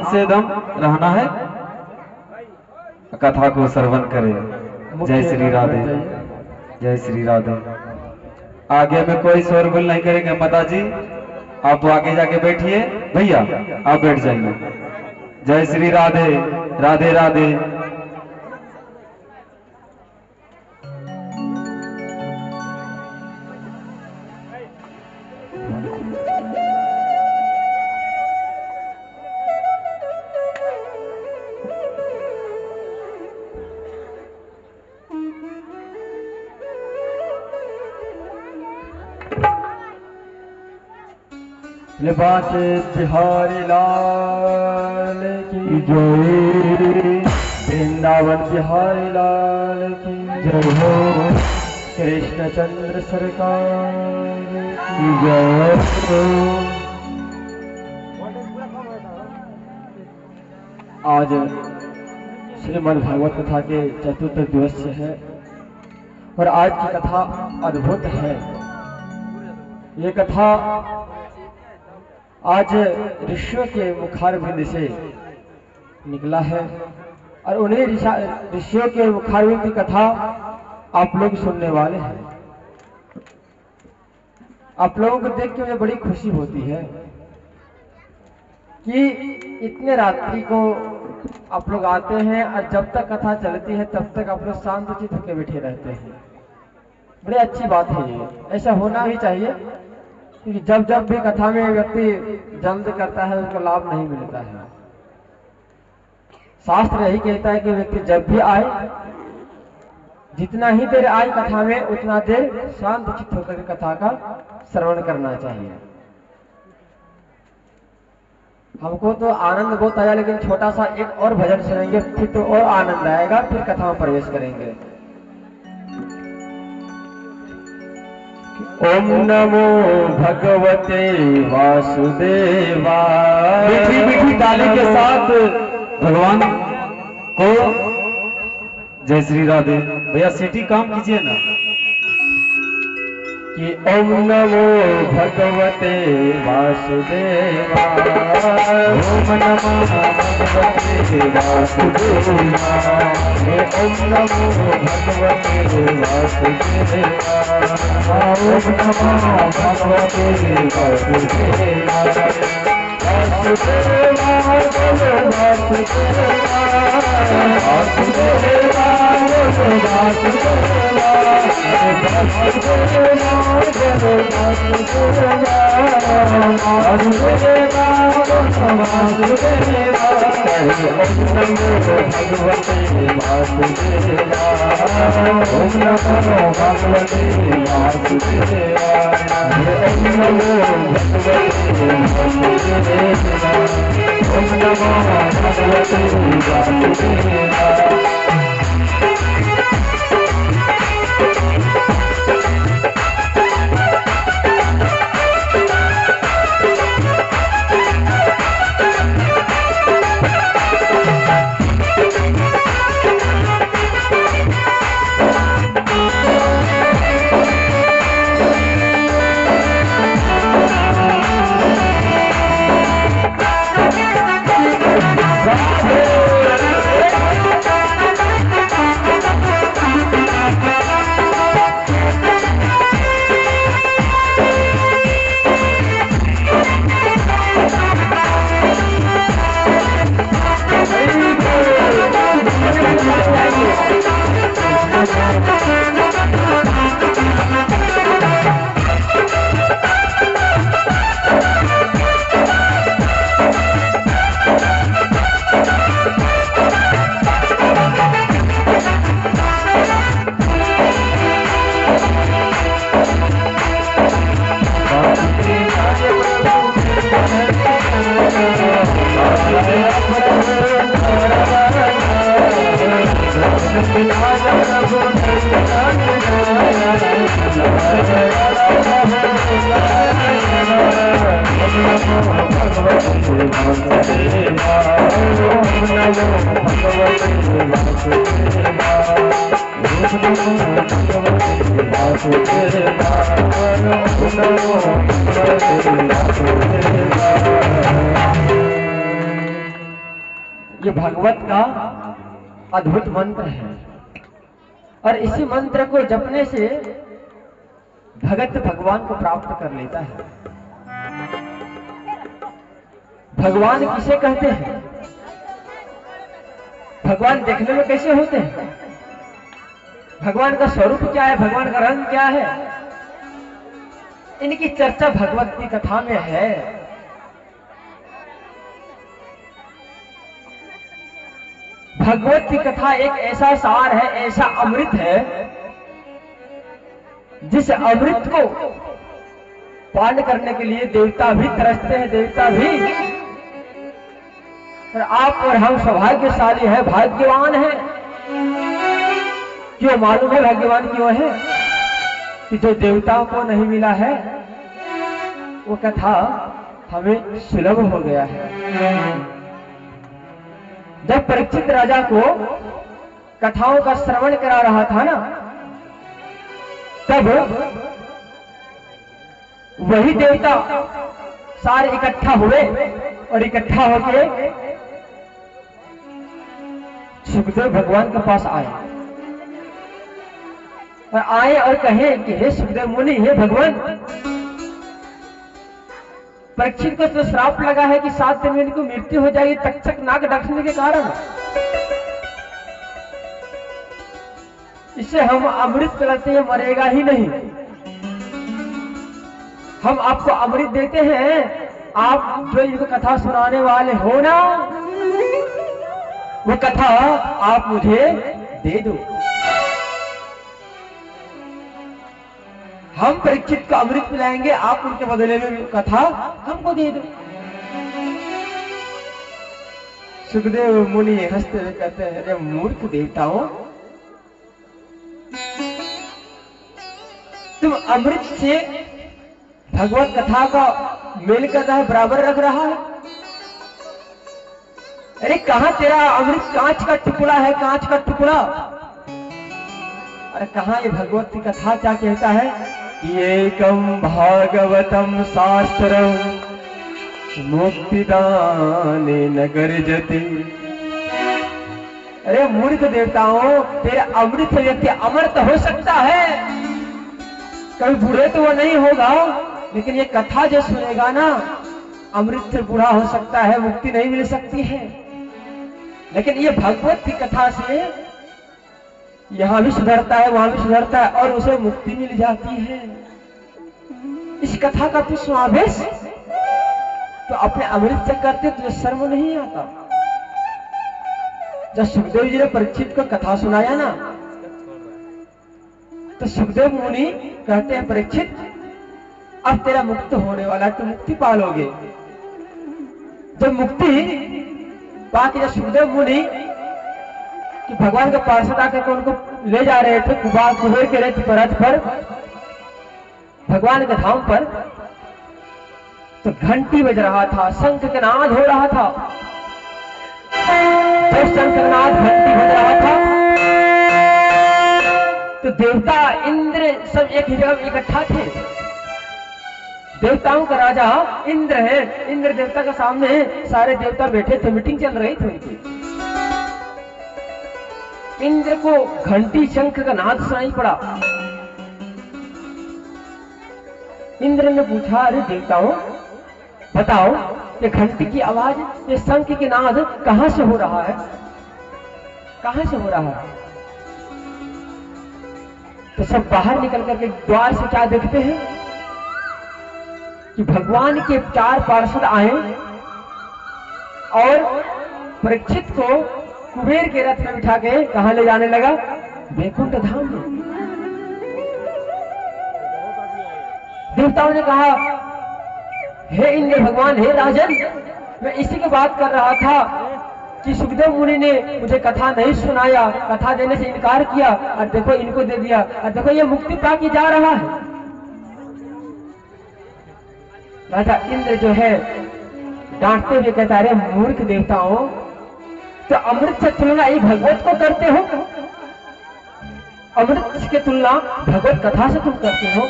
से एकदम रहना है, कथा को श्रवण करे। जय श्री राधे, जय श्री राधे। आगे में कोई शोरगुल नहीं करेंगे। माता जी आप तो आगे जाके बैठिए, भैया आप बैठ जाइए। जय श्री राधे, राधे राधे। लिबास बिहारी लाल की जय, वृंदावन बिहारी लाल की जय हो, कृष्णचंद्र सरकार की जय हो। आज श्रीमद् भागवत कथा के चतुर्थ दिवस है और आज की कथा अद्भुत है। ये कथा आज ऋषियों के मुखारबिंद से निकला है और उन्हीं ऋषियों के मुखारबिंद की कथा आप लोग सुनने वाले हैं। आप लोगों को देख के मुझे बड़ी खुशी होती है कि इतने रात्रि को आप लोग आते हैं और जब तक कथा चलती है तब तक आप लोग शांतचित्त होकर बैठे रहते हैं। बड़ी अच्छी बात है, ये ऐसा होना ही चाहिए, क्योंकि जब जब भी कथा में व्यक्ति जल्द करता है उसको लाभ नहीं मिलता है। शास्त्र यही कहता है कि व्यक्ति जब भी आए, जितना ही देर आए कथा में उतना देर शांत चित्त होकर कथा का श्रवण करना चाहिए। हमको तो आनंद बहुत आया, लेकिन छोटा सा एक और भजन सुनेंगे फिर तो और आनंद आएगा, फिर कथा में प्रवेश करेंगे। ओम नमो भगवते वासुदेवाय। मीठी मीठी ताली के साथ भगवान को जय श्री राधे। भैया सीटी काम कीजिए ना कि ओम नमो भगवते वासुदेवाय, ओम नमो भगवते वासुदेवाय, ओम नमो भगवते वासुदेवाय, ओम नमो भगवते वासुदेवाय, वासुदेवाय ये भगवत का अद्भुत मंत्र है और इसी मंत्र को जपने से भगत भगवान को प्राप्त कर लेता है। भगवान किसे कहते हैं? भगवान देखने में कैसे होते हैं? भगवान का स्वरूप क्या है? भगवान का रंग क्या है? इनकी चर्चा भगवत की कथा में है। भगवत की कथा एक ऐसा सार है, ऐसा अमृत है, जिस अमृत को पान करने के लिए देवता भी तरसते हैं, देवता भी। और आप और हम सौभाग्यशाली है, भाग्यवान है। क्यों मालूम है भाग्यवान क्यों है? कि जो देवताओं को नहीं मिला है वो कथा हमें सुलभ हो गया है। जब परीक्षित राजा को कथाओं का श्रवण करा रहा था ना, तब वही देवता सारे इकट्ठा हुए और इकट्ठा होके सुखदेव भगवान के पास आए और कहे कि हे सुखदेव मुनि, हे भगवान, परीक्षित को तो श्राप लगा है कि 7 दिन में इनको मृत्यु हो जाएगी तक्षक नाग डसने के कारण। इससे हम अमृत पिलाते हैं, मरेगा ही नहीं। हम आपको अमृत देते हैं, आप जो इनको कथा सुनाने वाले हो ना, वो कथा आप मुझे दे दो। हम परीक्षित को अमृत पिलाएंगे, आप उनके बदले में कथा हमको दे दो। सुखदेव मुनि हंसते हुए कहते हैं, अरे मूर्ख देवताओं, तुम अमृत से भगवत कथा का मेल करता है, बराबर रख रहा है। अरे कहां तेरा अमृत कांच का टुकड़ा है, कांच का टुकड़ा। अरे कहां ये भगवत की कथा क्या कहता है? एकम भागवतम शास्त्रम मुक्तिदाने न गर्जति। अरे मूर्ख देवताओं, तेरे अमृत से व्यक्ति अमर तो हो सकता है, कभी बूढ़े तो वो नहीं होगा, लेकिन ये कथा जो सुनेगा ना, अमृत से बूढ़ा हो सकता है, मुक्ति नहीं मिल सकती है। लेकिन ये भगवत की कथा से यहां भी सुधरता है, वहां भी सुधरता है और उसे मुक्ति मिल जाती है। इस कथा का तू समावेश तो अपने अमृत से करते तुझे शर्म नहीं आता। जब सुखदेव जी ने परीक्षित को कथा सुनाया ना, तो सुखदेव मुनि कहते हैं, परीक्षित अब तेरा मुक्त होने वाला, तू मुक्ति पालोगे। जब मुक्ति बाकी जब सुखदेव मुनि कि भगवान के पार्षद आकर उनको ले जा रहे थे कुबेर के रथ पर भगवान के धाम पर, तो घंटी बज रहा था, शंख का नाद हो रहा था। जब शंख का नाद घंटी बज रहा था तो देवता इंद्र सब एक ही जगह इकट्ठा थे। देवताओं का राजा इंद्र है, इंद्र देवता के सामने सारे देवता बैठे थे, मीटिंग चल रही थी। इंद्र को घंटी शंख का नाद सुनाई पड़ा। इंद्र ने पूछा, अरे देवताओं बताओ, ये घंटी की आवाज, ये शंख की नाद कहां से हो रहा है, कहां से हो रहा है? तो सब बाहर निकल करके द्वार से क्या देखते हैं कि भगवान के 4 पार्षद आए और परीक्षित को कुबेर के रथ में बिठा के कहां ले जाने लगा? वैकुंठ धाम में। देवताओं ने कहा, हे इंद्र भगवान, हे राजन, मैं इसी की बात कर रहा था कि सुखदेव मुनि ने मुझे कथा नहीं सुनाया, कथा देने से इनकार किया, और देखो इनको दे दिया, और देखो ये मुक्ति पाके जा रहा है। राजा इंद्र जो है डांटते हुए कहता, अरे मूर्ख देवताओं, तो अमृत से तुलना ये भगवत को करते हो? अमृत की तुलना भगवत कथा से तुम करते हो?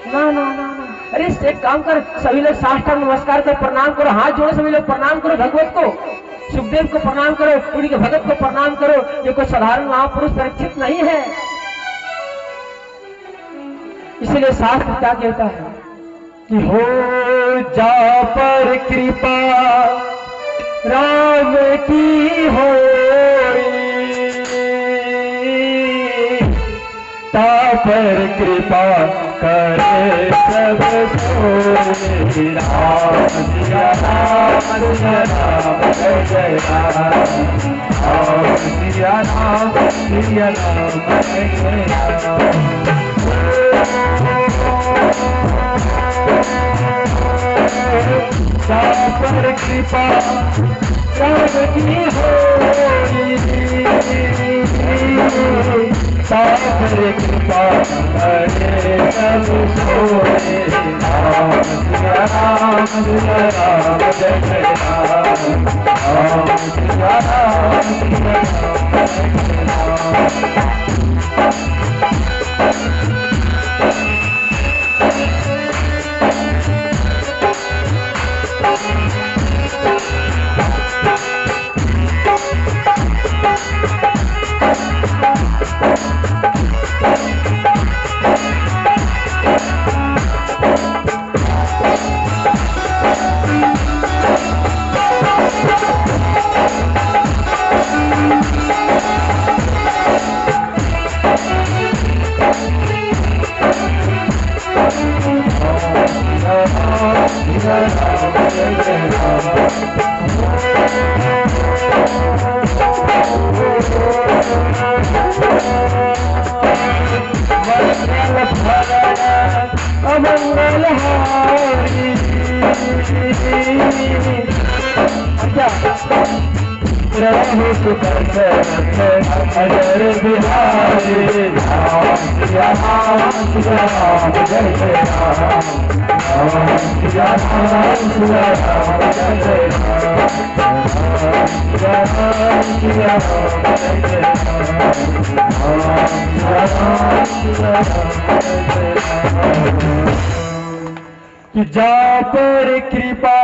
ना ना ना ना, अरे एक काम कर, सभी लोग साष्टांग नमस्कार कर, प्रणाम करो, हाथ जोड़ो, सभी लोग प्रणाम करो भगवत को, सुखदेव को प्रणाम करो, उनके भगत को प्रणाम करो। ये कोई साधारण महापुरुष परीक्षित नहीं है। इसलिए शास्त्र क्या कहता है कि हो जा पर कृपा राम की हो, ता पर कृपा करे सब सोई। राम सिया राम सिया राम जय जय राम, राम सिया राम सिया राम जय जय राम। ता पर कृपा राम की होई, ता पर कृपा करे सब सोई। राम सिया राम जय जय राम, राम सिया राम जय जय राम। प्रभु सुख अजर बिहारी, राम सिया राम जय जय राम, राम सिया राम जय जय राम, राम सिया राम जय जय राम। कि जा पर कृपा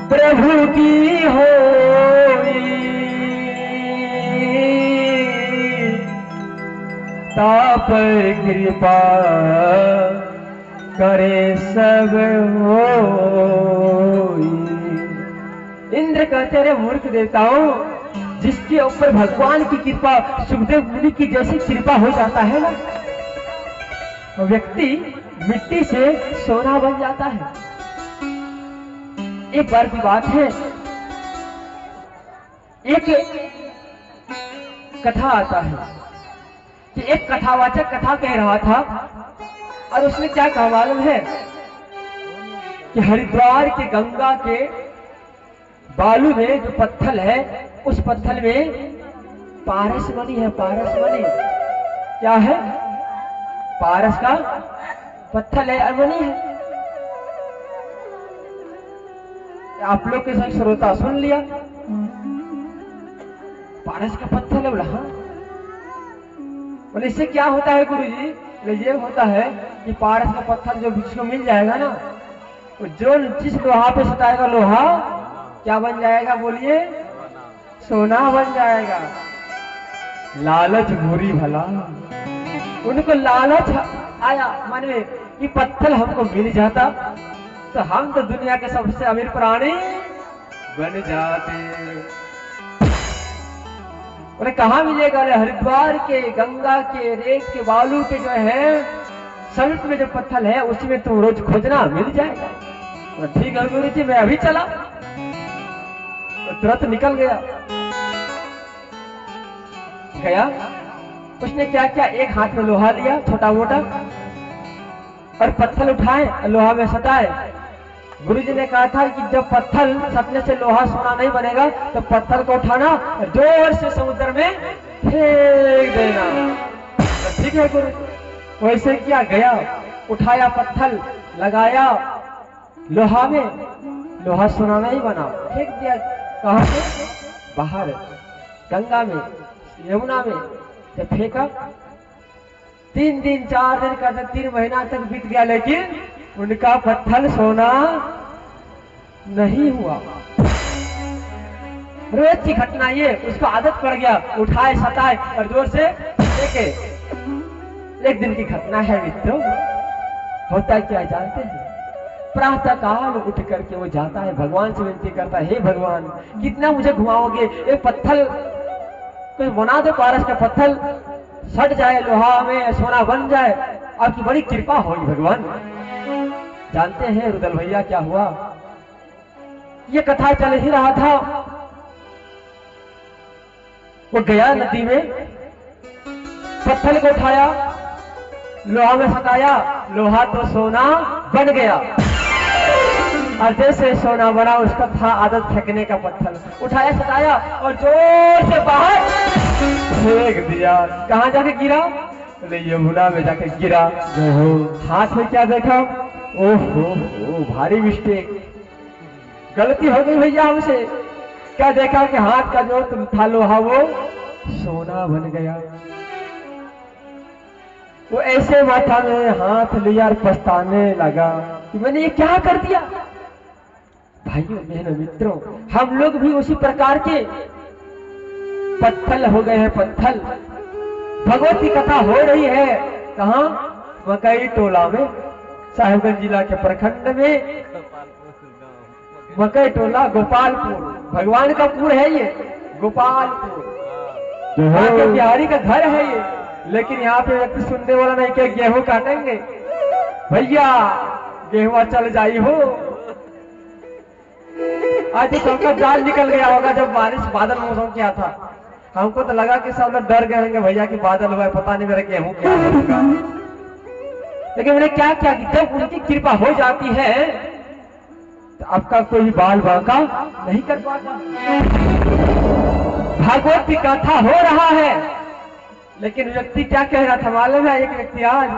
प्रभु की होई, ता पर कृपा करे सब होई। इंद्र कहते रहे मूर्ख देवताओं, जिसके ऊपर भगवान की कृपा, सुखदेव मुनि की जैसी कृपा हो जाता है ना, वो व्यक्ति मिट्टी से सोना बन जाता है। एक बार की बात है, एक कथा आता है कि एक कथावाचक कथा कह रहा था और उसने क्या कहा मालूम है कि हरिद्वार के गंगा के बालू में जो पत्थर है, उस पत्थर में पारस मणि है। पारस मणि क्या है? पारस का पत्थर है, मणि है। आप लोग के संग श्रोता सुन लिया, पारस का पत्थर है। बोला हाँ। बोले इससे क्या होता है गुरुजी? बोले ये होता है कि पारस का पत्थर जो जिसको मिल जाएगा ना, वो जो जिस लोहा पे सताएगा, लोहा क्या बन जाएगा? बोलिए, सोना बन जाएगा। लालच बुरी भला, उनको लालच आया मन में कि पत्थर हमको मिल जाता तो हम तो दुनिया के सबसे अमीर प्राणी बन जाते। उन्हें कहाँ मिलेगा? हरिद्वार के गंगा के रेत के बालू के जो है समित में जो पत्थर है, उसमें तुम रोज खोजना, मिल जाएगा। ठीक है गुरु जी, मैं अभी चला। तो तुरंत निकल गया। उसने क्या किया, एक हाथ में लोहा लिया छोटा मोटा और पत्थर उठाए, लोहा में सटाए। गुरुजी ने कहा था कि जब पत्थर सटने से लोहा सोना नहीं बनेगा, तो पत्थर को उठाना, जोर से समुद्र में फेंक देना। तो ठीक है गुरु। वैसे क्या, गया, उठाया पत्थर, लगाया लोहा में, लोहा सोना नहीं बना, फेंक दिया। कहाँ पे? बाहर गंगा में, यमुना में। जब फेंका 3 दिन 4 दिन करते 3 महीना तक बीत गया, लेकिन उनका पत्थर सोना नहीं हुआ। रोज की घटना ये, उसको आदत पड़ गया, उठाए सताए और जोर से देखे। एक दिन की घटना है मित्रों, होता क्या जानते हैं? प्रातः काल उठ करके वो जाता है, भगवान से विनती करता है, हे भगवान कितना मुझे घुमाओगे, एक पत्थर कोई बना दो, पारस का पत्थर सट जाए, लोहा में सोना बन जाए, आपकी बड़ी कृपा होगी भगवान। जानते हैं रुदल भैया क्या हुआ? ये कथा चल ही रहा था, वो गया नदी में, पत्थर को उठाया, लोहा में सटाया, लोहा तो सोना बन गया। और जैसे सोना बना, उसका था आदत फेंकने का, पत्थर उठाया सटाया और जोर से बाहर फेंक दिया। कहाँ जाके गिरा? बोले यमुना में जाके गिरा। हाथ में क्या देखा? ओहो भारी मिस्टेक, गलती हो गई भैया हमसे। क्या देखा कि हाथ का जो था लोहा वो सोना बन गया। वो ऐसे माथा में हाथ लिया और पछताने लगा कि मैंने ये क्या कर दिया। भाइयों बहनों मित्रों, हम लोग भी उसी प्रकार के पत्थर हो गए हैं, पत्थर। भगवत की कथा हो रही है कहाँ? मकई टोला में, साहिबगंज जिला के प्रखंड में, मकई टोला गोपालपुर, भगवान का पुर है ये गोपालपुर, के बिहारी का घर है ये। लेकिन यहाँ पे व्यक्ति सुनने वाला नहीं कि गेहूं काटेंगे भैया, गेहूं चल जाई हो। आज सबका जाल निकल गया होगा जब बारिश बादल मौसम किया था। हमको तो लगा कि सब लोग डर गए होंगे भैया कि बादल हुआ है, पता नहीं मेरा गेहूं क्या होगा। लेकिन मैंने क्या क्या कि जब उनकी कृपा हो जाती है तो आपका कोई बाल बांका नहीं कर पाता। भागवत की कथा हो रहा है, लेकिन व्यक्ति क्या कह रहा था मालूम है? एक व्यक्ति आज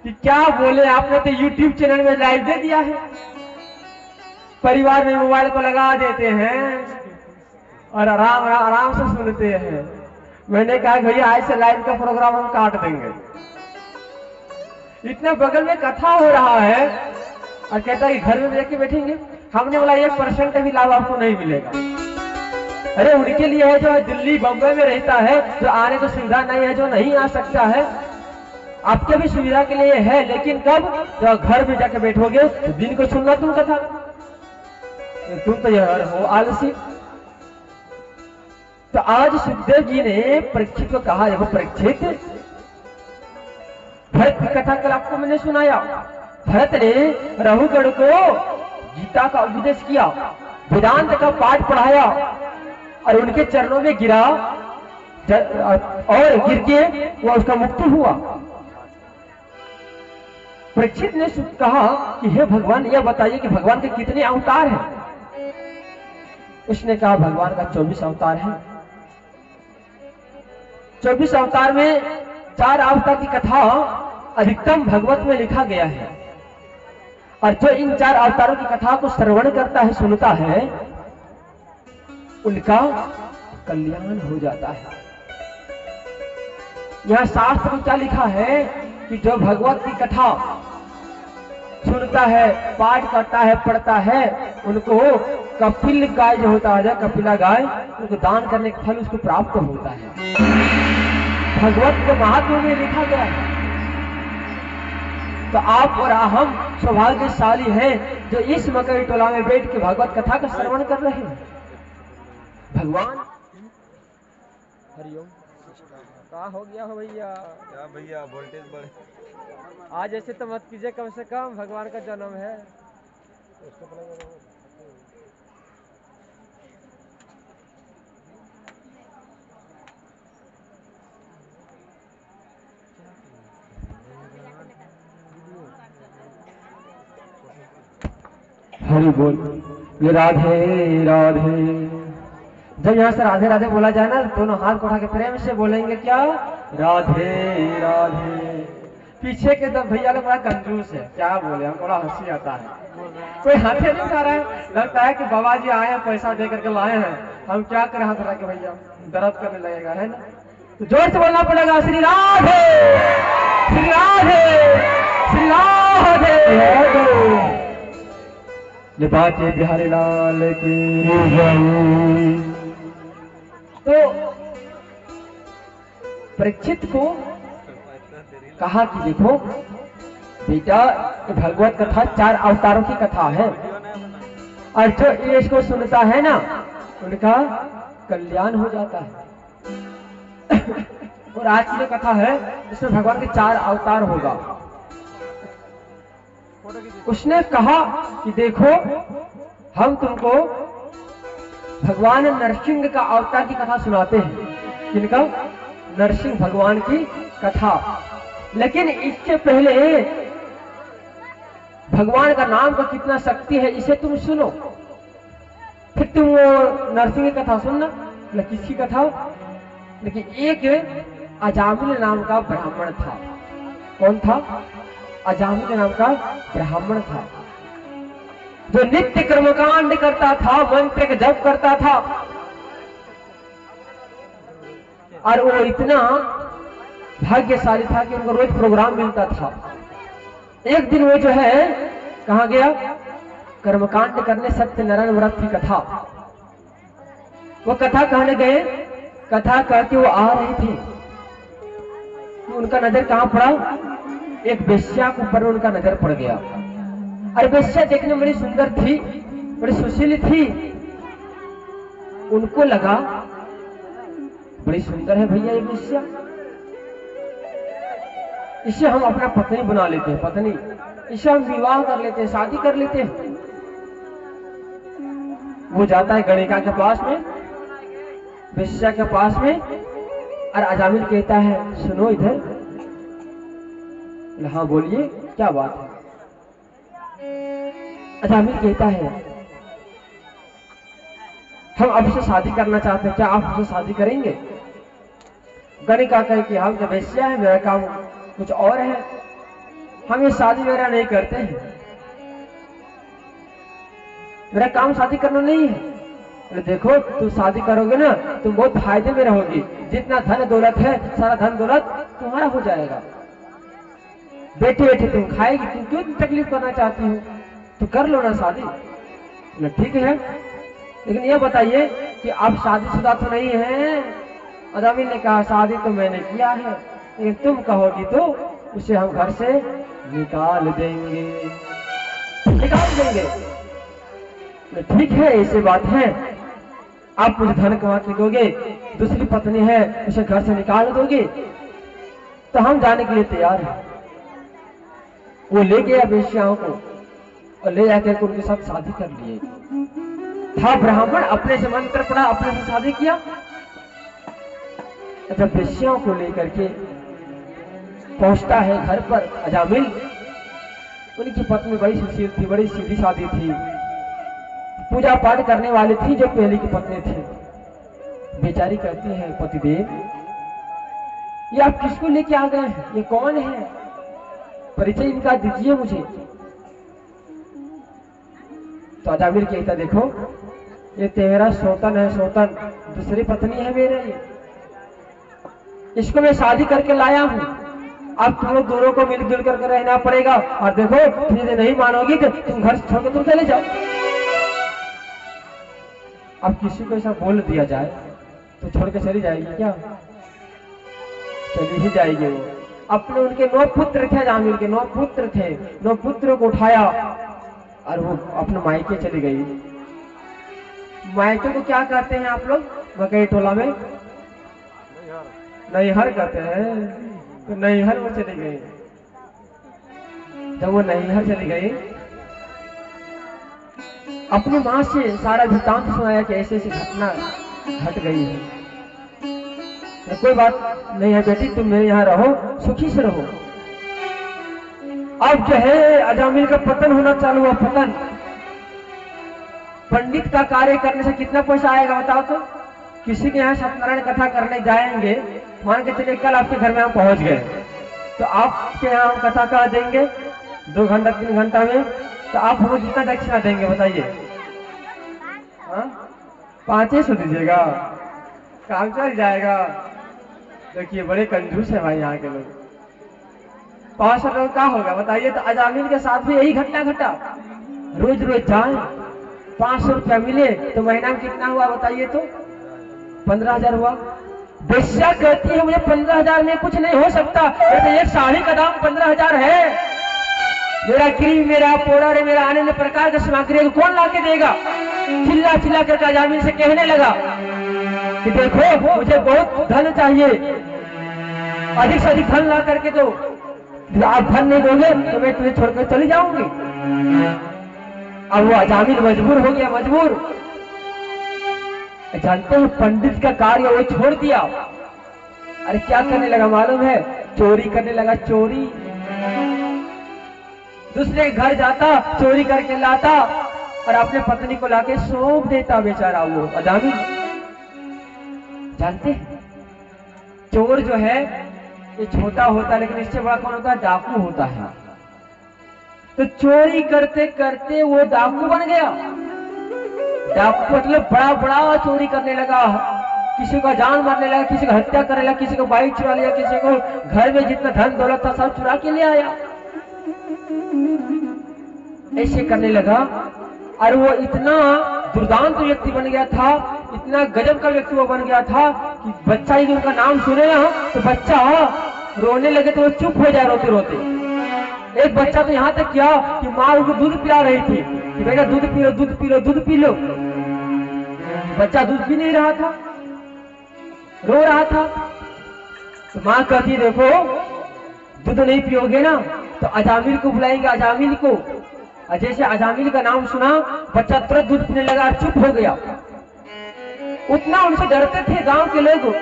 कि क्या बोले, आपने तो YouTube चैनल में लाइव दे दिया है, परिवार में मोबाइल को लगा देते हैं और आराम से सुनते हैं। मैंने कहा भैया आज से लाइव का प्रोग्राम हम काट देंगे। इतने बगल में कथा हो रहा है और कहता है कि घर में जाके बैठेंगे। हमने बोला 1% भी लाभ आपको नहीं मिलेगा। अरे उनके लिए है जो दिल्ली बम्बई में रहता है, जो आने को सुविधा नहीं है, जो नहीं आ सकता है। आपके भी सुविधा के लिए है, लेकिन कब? जब घर में जाके बैठोगे तो दिन को सुनना तुम कथा। तुम तो यार हो आलसी। तो आज सुखदेव जी ने परीक्षित को कहा, देखो परीक्षित, भरत की कथा कल आपको मैंने सुनाया। भरत ने रघुगढ़ को गीता का उपदेश किया, वेदांत का पाठ पढ़ाया और उनके चरणों में गिरा और गिर के वो उसका मुक्ति हुआ। परीक्षित ने कहा कि हे भगवान, यह बताइए कि भगवान के कितने अवतार हैं? उसने कहा भगवान का 24 अवतार है। 24 अवतार में 4 अवतार की कथा अधिकतम भगवत में लिखा गया है। और जो इन 4 अवतारों की कथा को श्रवण करता है, सुनता है, उनका कल्याण हो जाता है। यह शास्त्र में क्या लिखा है कि जो भगवत की कथा सुनता है, पाठ करता है, पढ़ता है, उनको कपिल गाय जो होता है, कपिला गाय, उनको दान करने का फल उसको प्राप्त होता है। भगवत के महात्म्य में लिखा गया है। तो आप और हम सौभाग्यशाली हैं जो इस मकई टोला में बैठ के भगवत कथा का श्रवण कर रहे हैं। भगवान हरिओम। क्या हो गया हो भैया? क्या भैया वोल्टेज बढ़े? आज ऐसे तो मत कीजिए, कम से कम भगवान का जन्म है। हरि बोल। ये राधे राधे। जब यहाँ से राधे राधे बोला जाए ना, दोनों हाथ को उठा के प्रेम से बोलेंगे क्या? राधे राधे। पीछे के तब भैया लोग बड़ा कंजूस है, क्या बोले, हमको बड़ा हंसी आता है। कोई हाथे नहीं उठा रहा है, लगता है कि बाबा जी आए हैं, पैसा दे करके लाए हैं, हम क्या करें हाथ उठा के भैया, दर्द करने लगेगा, है ना? तो जोर से बोलना पड़ेगा श्री राधे श्री राधे श्री राधे बाके बिहारी लाल की तो परीक्षित को कहा कि देखो बेटा, ये भगवत कथा 4 अवतारों की कथा है और जो ये इसको सुनता है ना उनका कल्याण हो जाता है। और आज की जो कथा है इसमें भगवान के 4 अवतार होगा। उसने कहा कि देखो हम तुमको भगवान नरसिंह का अवतार की कथा सुनाते हैं। किनका? नरसिंह भगवान की कथा। लेकिन इससे पहले भगवान का नाम का कितना शक्ति है इसे तुम सुनो, फिर तुम वो नरसिंह की कथा सुनना। किसकी कथा? लेकिन एक अजामिल नाम का ब्राह्मण था। कौन था? अजामिल नाम का ब्राह्मण था जो नित्य कर्मकांड करता था, मंत्र का जप करता था और वो इतना भाग्यशाली था कि उनको रोज प्रोग्राम मिलता था। एक दिन वो जो है कहाँ गया? कर्मकांड करने, सत्यनारायण व्रत की कथा। वो कथा कहने गए, कथा कहते वो आ रही थी तो उनका नजर कहाँ पड़ा? एक वेश्या के ऊपर उनका नजर पड़ गया। और वेश्या देखने में बड़ी सुंदर थी, बड़ी सुशील थी। उनको लगा बड़ी सुंदर है भैया ये वेश्या, इसे हम अपना पत्नी बना लेते हैं, पत्नी, इसे हम विवाह कर लेते हैं, शादी कर लेते हैं। वो जाता है गणिका के पास में, वेश्या के पास में, और अजामिल कहता है सुनो इधर। हाँ बोलिए क्या बात है? अजामिल कहता है हम आपसे शादी करना चाहते हैं, क्या आप हमसे शादी करेंगे? गणिका कहे कि हम तो वेश्या है, मेरा काम कुछ और है, हम ये शादी वगैरह नहीं करते हैं, मेरा काम शादी करना नहीं है। अरे देखो तुम शादी करोगे ना तुम बहुत फायदे में रहोगी, जितना धन दौलत है सारा धन दौलत तुम्हारा हो जाएगा, बैठे बैठे तुम खाएगी, तुम क्यों तकलीफ करना चाहती हो, तो कर लो ना शादी। ठीक है, लेकिन ये बताइए कि आप शादीशुदा तो नहीं है? अजामिल ने कहा शादी तो मैंने किया है, लेकिन तुम कहोगी तो उसे हम घर से निकाल देंगे, निकाल देंगे। ठीक है ऐसी बात है, आप मुझे धन कमा के दोगे, दूसरी पत्नी है उसे घर से निकाल दोगे, तो हम जाने के लिए तैयार हैं। वो ले गया वेश्याओं को और ले जाकर उनके साथ शादी कर लिए। था ब्राह्मण, अपने से मंत्र पढ़ा, अपने से शादी किया। जब वेश्याओं को लेकर के पहुंचता है घर पर अजामिल, उनकी पत्नी बड़ी सुशील थी, बड़ी सीधी सादी थी, पूजा पाठ करने वाली थी जो पहले की पत्नी थी। बेचारी कहती है पतिदेव ये आप किसको लेके आ गए हैं, ये कौन है, परिचय इनका दीजिए मुझे। तो अजामिल कहता देखो ये तेरा सौतन है, सौतन दूसरी पत्नी है मेरे, ये इसको मैं शादी करके लाया हूं, अब तुम लोग दोनों को मिलजुल करके रहना पड़ेगा। और देखो तुम नहीं मानोगी तो तुम घर छोड़ के तुम चले जाओ। अब किसी को ऐसा बोल दिया जाए तो छोड़ के चली जाएगी क्या? चली ही जाएगी वो। अपने उनके 9 पुत्र थे, अजामिल के 9 पुत्र थे, 9 पुत्रों को उठाया और वो अपने मायके चली गई। मायके को क्या कहते हैं आप लोग मकई टोला में? नैहर कहते हैं। तो नैहर वो चली गई। जब वो नैहर चली गई अपनी माँ से सारा वृत्तांत सुनाया कि ऐसे ऐसी घटना घट गई है। तो कोई बात नहीं है बेटी, तुम मेरे यहाँ रहो, सुखी से रहो। अब जो है अजामिल का पतन होना चालू हुआ। पतन, पंडित का कार्य करने से कितना पैसा आएगा बताओ तो? किसी के यहाँ सत्यनारायण कथा करने जाएंगे, मान के चलिए कल आपके घर में हम पहुंच गए, तो आपके यहाँ हम कथा कहा देंगे 2 घंटा 3 घंटा में, तो आप हमें कितना दक्षिणा देंगे बताइए? 500 दीजिएगा, काम चल जाएगा। देखिए बड़े कंजूस है भाई यहाँ के लोग। 500 का होगा बताइए। तो अजामिल के साथ भी यही घटना घटा। रोज रोज जाए, 500 रुपया मिले तो महीना में कितना हुआ बताइए तो? 15,000 हुआ। बेश्या कहती है मुझे 15,000 में कुछ नहीं हो सकता। तो एक साड़ी का दाम 15,000 है। मेरा क्रीम, मेरा पाउडर, मेरा अनेक प्रकार की सामग्री कौन ला के देगा? चिल्ला चिल्ला करके अजामिल से कहने लगा कि देखो मुझे बहुत धन चाहिए, अधिक से अधिक धन ला करके दो। आप धन नहीं दोगे तो मैं तुम्हें छोड़कर चली जाऊंगी। अब वो अजामिल मजबूर हो गया, मजबूर। जानते हो पंडित का कार्य वो छोड़ दिया। अरे क्या करने लगा मालूम है? चोरी करने लगा, चोरी। दूसरे के घर जाता, चोरी करके लाता और अपने पत्नी को लाके सौंप देता बेचारा वो अजामिल। जानते चोर जो है ये छोटा होता है लेकिन इससे बड़ा कौन होता है? डाकू होता है। तो चोरी करते करते वो डाकू बन गया। डाकू मतलब बड़ा बड़ा चोरी करने लगा, किसी का जान मारने लगा, किसी का हत्या करने लगा, किसी को बाइक चुरा लिया, किसी को घर में जितना धन दौलत था सब चुरा के ले आया। ऐसे करने लगा और वो इतना दुर्दांत व्यक्ति बन गया था, इतना गजब का व्यक्ति वो बन गया था कि बच्चा यदि उनका नाम सुने ना तो बच्चा रोने लगे तो वो चुप हो जाए रोते रोते। एक बच्चा तो यहाँ तक किया कि माँ उसको दूध पिला रही थी कि बेटा दूध पी लो, दूध पी लो, दूध पी लो। बच्चा दूध पी नहीं रहा था, रो रहा था। तो माँ कहती देखो दूध नहीं पियोगे ना तो अजामिल को बुलाएंगे, अजामिल को। और जैसे अजामिल का नाम सुना बच्चा तुरंत दूध पीने लगा और चुप हो गया। उतना उनसे डरते थे गांव के लोग।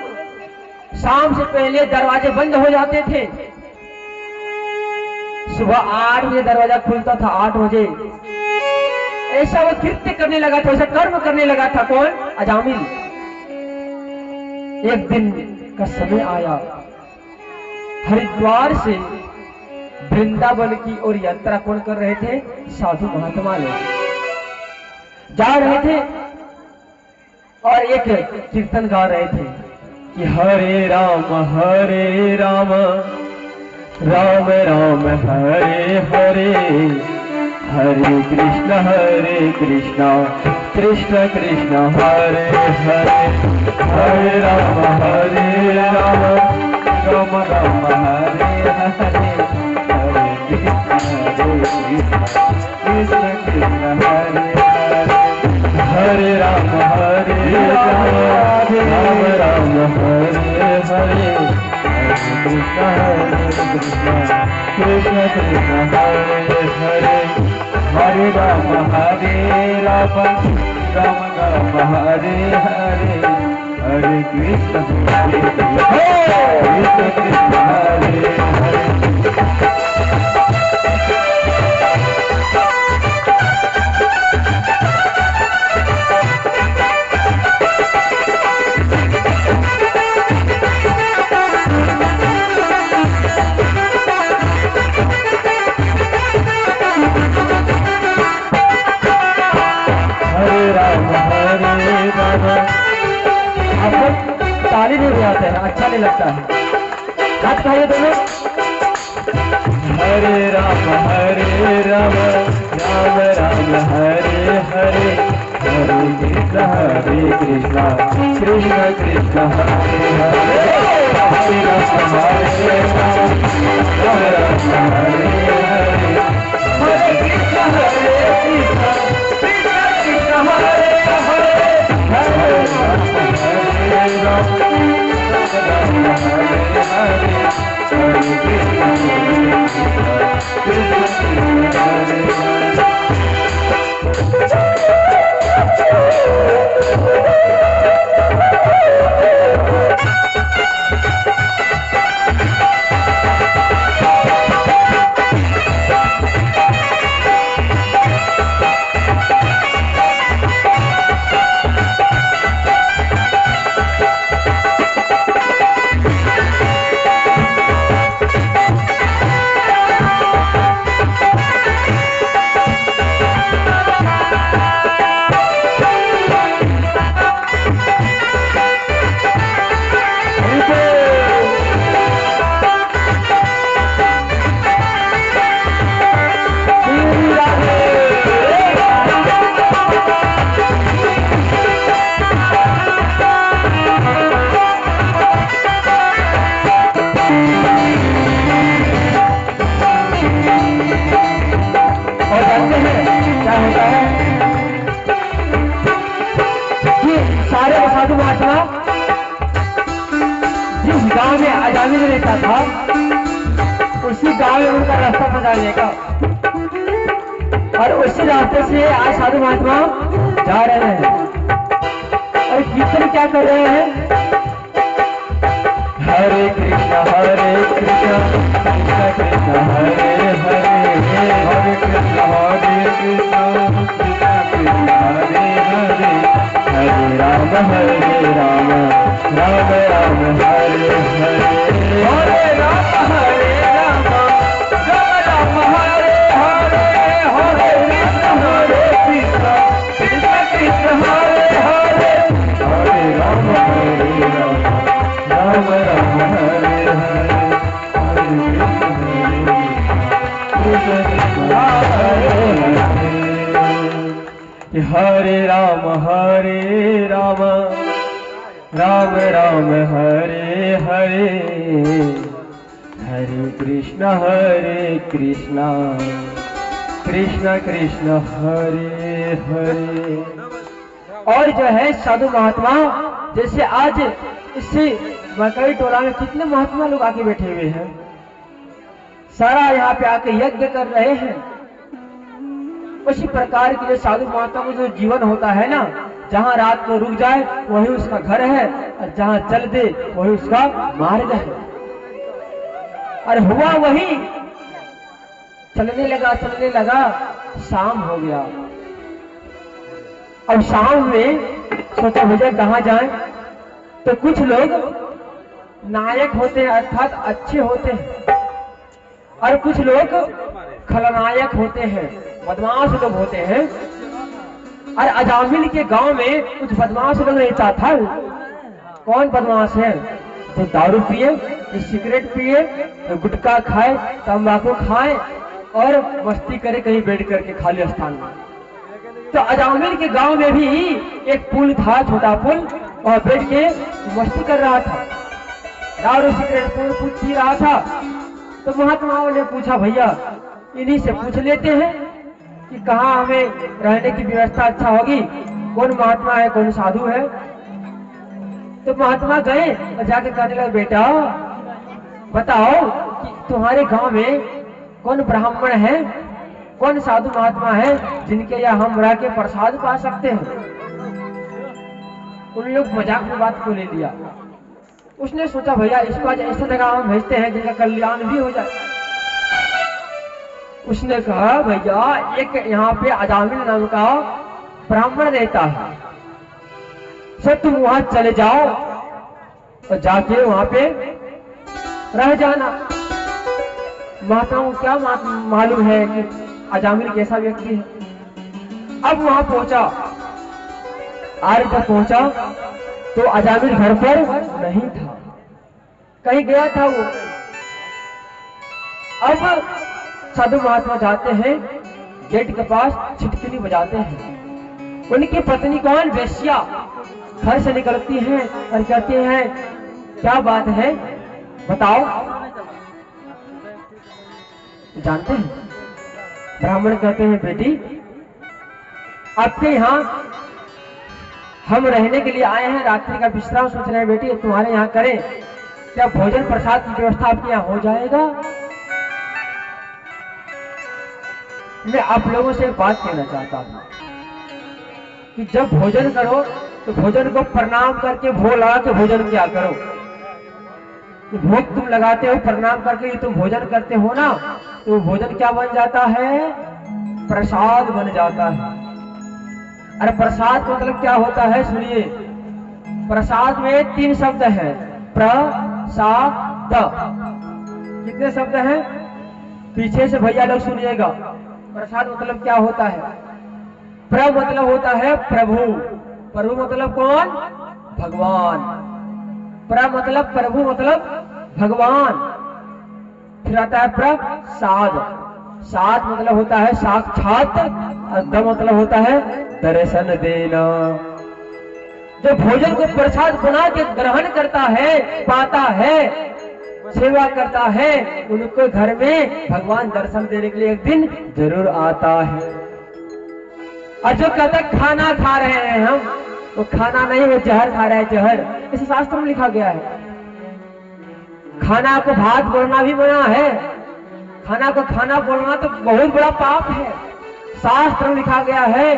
शाम से पहले दरवाजे बंद हो जाते थे। सुबह 8 बजे दरवाजा खुलता था, 8 बजे। ऐसा वो कृत्य करने लगा था, ऐसा कर्म करने लगा था। कौन? अजामिल। एक दिन का समय आया, हरिद्वार से वृंदावन की ओर यात्रा कौन कर रहे थे? साधु महात्मा लोग जा रहे थे और एक कीर्तन गा रहे थे कि हरे राम राम राम हरे हरे, हरे कृष्ण कृष्ण कृष्ण हरे हरे, हरे राम राम राम हरे हरे, कृष्ण कृष्ण हरे हरे, हरे राम राम राम हरे हरे, कृष्ण कृष्ण कृष्ण हरे हरे, हरे राम राम राम हरे हरे, हरे कृष्ण कृष्ण कृष्ण हरे हरे। ताली नहीं बजाते हैं, अच्छा नहीं लगता है। हाथ खाइए दोनों। हरे राम राम राम हरे हरे, हरे कृष्ण कृष्ण कृष्ण हरे हरे, हरे राम हरे राम हरे हरे, हरे कृष्ण कृष्ण कृष्ण हरे हरे, हरे राम सारे साधु महात्मा जिस गांव में अजामिल रहता था उसी गांव में उनका रास्ता पहुंचाने का, और उसी रास्ते से आज साधु महात्मा जा रहे हैं और कीर्तन क्या कर रहे हैं? हरे कृष्ण कृष्ण कृष्ण हरे हरे, हरे कृष्ण कृष्ण कृष्ण हरे हरे, हरे राम राम राम हरे हरे, हरे राम राम राम हरे हरे, हरे कृष्ण कृष्ण कृष्ण हरे हरे, हरे राम राम राम हरे हरे, हरे राम राम राम हरे हरे, हरे कृष्ण कृष्ण कृष्ण हरे हरे। और जो है साधु महात्मा, जैसे आज इससे मकई टोला में कितने महात्मा लोग आके बैठे हुए हैं, सारा यहाँ पे आके यज्ञ कर रहे हैं। उसी प्रकार के साधु महात्मा का जो जीवन होता है ना, जहाँ रात को रुक जाए वही उसका घर है, और जहाँ चल दे वही उसका मार्ग है। और हुआ वही, चलने लगा, शाम हो गया। अब शाम में सोचा भैया कहाँ जाए, तो कुछ लोग नायक होते हैं अर्थात अच्छे होते हैं, और कुछ लोग खलनायक होते हैं, बदमाश लोग होते हैं। और अजामिल के गांव में कुछ बदमाश लोग रहता था। कौन बदमाश है? जो दारू पिए, जो सिगरेट पिए, जो गुटखा खाए, तंबाकू खाए और मस्ती करे कहीं बैठ करके खाली स्थान में। तो अजामिल के गांव में भी एक पुल था, छोटा पुल, और बैठ के मस्ती कर रहा था, दारू सिगरेट पी रहा था। तो महात्माओं ने पूछा भैया इन्हीं से पूछ लेते हैं कि कहाँ हमें रहने की व्यवस्था अच्छा होगी, कौन महात्मा है, कौन साधु है। तो महात्मा गए और जाके कहने लगे बेटा बताओ कि तुम्हारे गांव में कौन ब्राह्मण है, कौन साधु महात्मा है जिनके यहाँ हम रह के प्रसाद पा सकते हैं। उन लोग मजाक में बात को ले लिया। उसने सोचा भैया इसको आज ऐसा जगह हम भेजते हैं जिनका कल्याण भी हो जाए। उसने कहा भैया एक यहाँ पे अजामिल नाम का ब्राह्मण रहता है, सर तुम वहां चले जाओ और जाके वहां पे रह जाना। महात्माओं को क्या मालूम है कि अजामिल कैसा व्यक्ति है। अब वहां पहुंचा, आर्य तक पहुंचा तो अजामिल घर पर नहीं था, कहीं गया था वो। अब साधु महात्मा जाते हैं गेट के पास, छिटकिनी बजाते हैं। उनकी पत्नी कौन? वेश्या घर से निकलती हैं और कहती हैं क्या बात है बताओ। जानते हैं ब्राह्मण कहते हैं बेटी आपके यहाँ हम रहने के लिए आए हैं, रात्रि का विश्राम सोच रहे हैं। बेटी तुम्हारे यहाँ करें क्या? भोजन प्रसाद की व्यवस्था आपके यहाँ हो जाएगा? मैं आप लोगों से एक बात कहना चाहता हूँ कि जब भोजन करो तो भोजन को प्रणाम करके भोग लगा के भोजन किया करो। तो भोग तुम लगाते हो प्रणाम करके, तुम भोजन करते हो ना, तो भोजन क्या बन जाता है? प्रसाद बन जाता है। अरे प्रसाद मतलब क्या होता है? सुनिए, प्रसाद में 3 शब्द है, प्रसाद। कितने शब्द हैं? पीछे से भैया लोग सुनिएगा। प्रसाद मतलब क्या होता है? प्र मतलब होता है प्रभु, प्रभु मतलब कौन? भगवान। प्र मतलब प्रभु मतलब भगवान। फिर आता है प्रसाद, सात मतलब होता है साक्षात, और द मतलब होता है दर्शन देना। जो भोजन को प्रसाद बना के ग्रहण करता है, पाता है, सेवा करता है, उनको घर में भगवान दर्शन देने के लिए एक दिन जरूर आता है। और जो कहता खाना खा रहे हैं हम, वो खाना नहीं, वो जहर खा रहा है, जहर। इस शास्त्र में लिखा गया है। खाना को भात बोलना भी मना है, खाना को खाना बोलना तो बहुत बड़ा पाप है। शास्त्र में लिखा गया है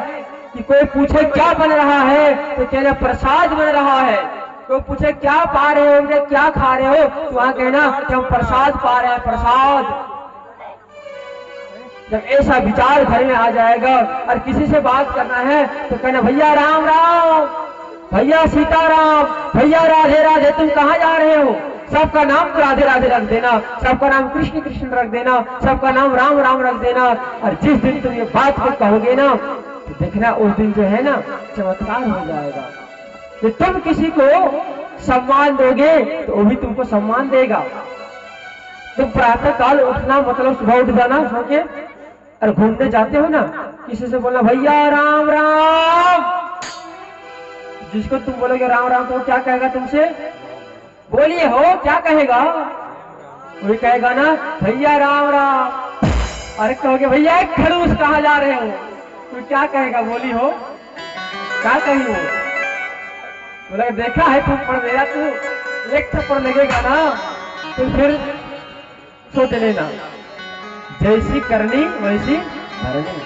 कि कोई पूछे क्या बन रहा है तो कहना प्रसाद बन रहा है। कोई पूछे क्या पा रहे हो, क्या खा रहे हो, तो वहां कहना कि हम प्रसाद पा रहे हैं, प्रसाद। जब ऐसा विचार घर में आ जाएगा और किसी से बात करना है तो कहना भैया राम राम, भैया सीताराम, भैया राधे राधे, तुम कहाँ जा रहे हो? सबका नाम राधे राधे रख देना, सबका नाम कृष्ण कृष्ण रख देना, सबका नाम राम राम रख देना। और जिस दिन तुम ये बात को कहोगे ना तो देखना उस दिन जो है ना चमत्कार हो जाएगा। कि तुम किसी को सम्मान दोगे तो वो भी तुमको सम्मान देगा। तुम प्रातः काल उठना मतलब सुबह उठ जाना सो के और घूमने जाते हो ना, किसी से बोलना भैया राम राम। जिसको तुम बोलोगे राम राम तो वो क्या कहेगा तुमसे? बोलिए हो, क्या कहेगा? वही कहेगा ना भैया राम राम। अरे कहोगे भैया खड़ूस कहाँ जा रहे हो, तो क्या कहेगा? बोली हो, क्या कही हो? बोला देखा है तुम पढ़ मेरा, तू एक थप्पड़ लगेगा ना तो फिर सोच लेना, जैसी करनी वैसी भरनी।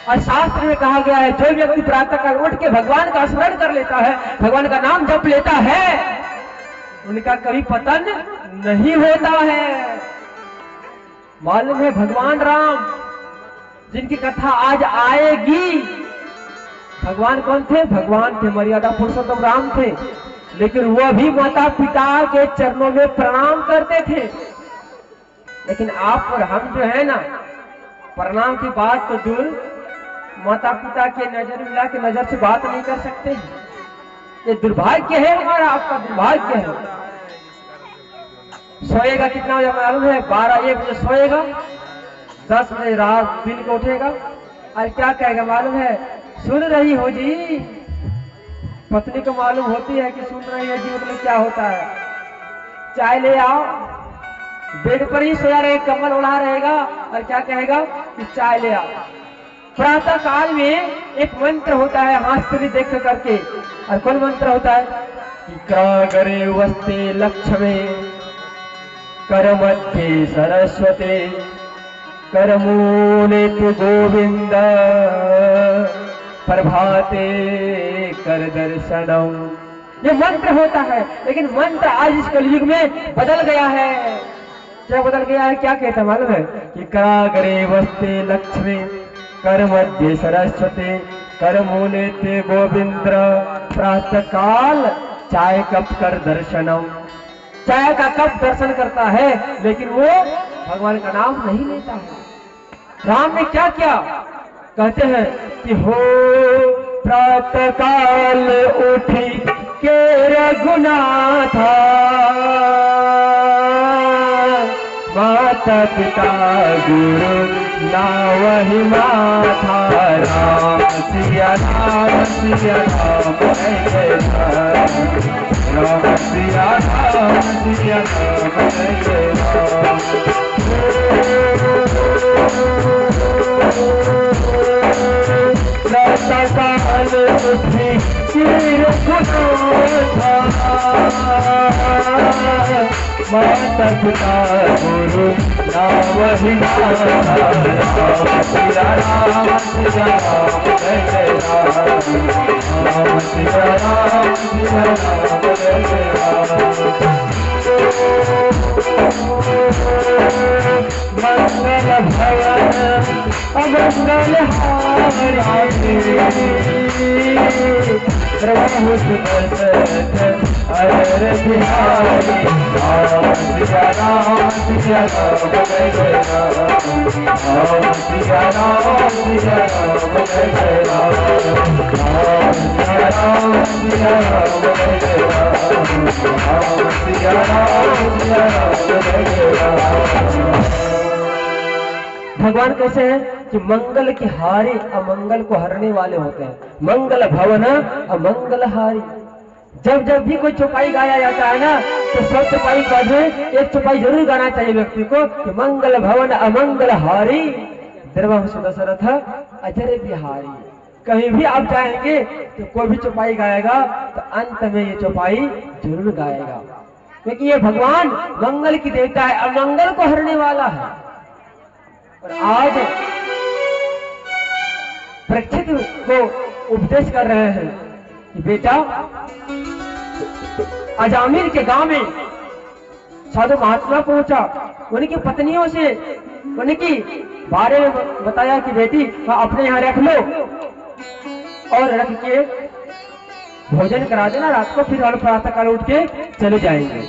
और शास्त्र में कहा गया है जो व्यक्ति प्रातः काल उठ के भगवान का स्मरण कर लेता है, भगवान का नाम जप लेता है, उनका कभी पतन नहीं होता है। मालूम है भगवान राम जिनकी कथा आज आएगी, भगवान कौन थे? भगवान थे, मर्यादा पुरुषोत्तम राम थे, लेकिन वह भी माता पिता के चरणों में प्रणाम करते थे। लेकिन आप और हम जो है ना, प्रणाम की बात तो दूर, माता पिता के नजर मिला के नजर से बात नहीं कर सकते। ये दुर्भाग्य है हमारा, आपका दुर्भाग्य है। सोएगा कितना बजे मालूम है? 12-1 बजे सोएगा, 10 बजे रात दिन को उठेगा और क्या कहेगा मालूम है? सुन रही हो जी। पत्नी को मालूम होती है कि सुन रही है जी मतलब क्या होता है। चाय ले आओ, बेड पर ही सोया रहे, कम्बल उड़ा रहेगा और क्या कहेगा कि चाय ले आओ। प्रातः काल में एक मंत्र होता है हाथ देख करके, और कौन मंत्र होता है कि क्रागरे वस्ते लक्ष्मे कर मध्ये सरस्वते करमूले तु गोविंद प्रभाते कर दर्शनम। ये मंत्र होता है, लेकिन मंत्र आज इस कलयुग में बदल गया है। क्या बदल गया है? क्या कहता मालूम है कि करागरे वस्ते लक्ष्मी कर मध्ये सरस्वती कर मूले ते गोविंद प्रातः काल चाय कप कर दर्शनम। चाय का कप दर्शन करता है लेकिन वो भगवान का नाम नहीं लेता है। राम ने क्या किया? कहते हैं कि हो प्रातः काल उठी के रघुनाथा माता पिता गुरु ना वही माथा। राम सिया राम सिया राम जय राम सिया राम सिया राम जय राम। काल उठी चिर गुनाथा माता पिता गुरु ना वही माता। राम सिया राम जय राम राम सिया राम जय राम। मंगल भवन अमंगल हारी प्रभु सुदर्शन अर बिहारी। राम सिया राम जय राम राम सिया राम जय राम। राम सिया राम जय राम सिया राम जय राम। भगवान कैसे हैं कि मंगल की हारी अमंगल को हरने वाले होते हैं। मंगल भवन अमंगल हारी। जब जब भी कोई चौपाई गाया जाता है ना तो सब चौपाई बाद में एक चौपाई जरूर गाना चाहिए व्यक्ति को कि मंगल भवन अमंगल हारी दरबार दशरथ अजर बिहारी। कहीं भी आप जाएंगे तो कोई भी चौपाई गाएगा तो अंत में ये चौपाई जरूर गाएगा, क्योंकि ये भगवान मंगल की देवता है, अमंगल को हरने वाला है। और आज परीक्षित को उपदेश कर रहे हैं कि बेटा, अजामिल के गांव में साधु महात्मा पहुंचा, उनकी पत्नियों से उनकी बारे में बताया कि बेटी अपने यहाँ रख लो और रख के भोजन करा देना रात को, फिर प्रातः काल उठ के चले जाएंगे।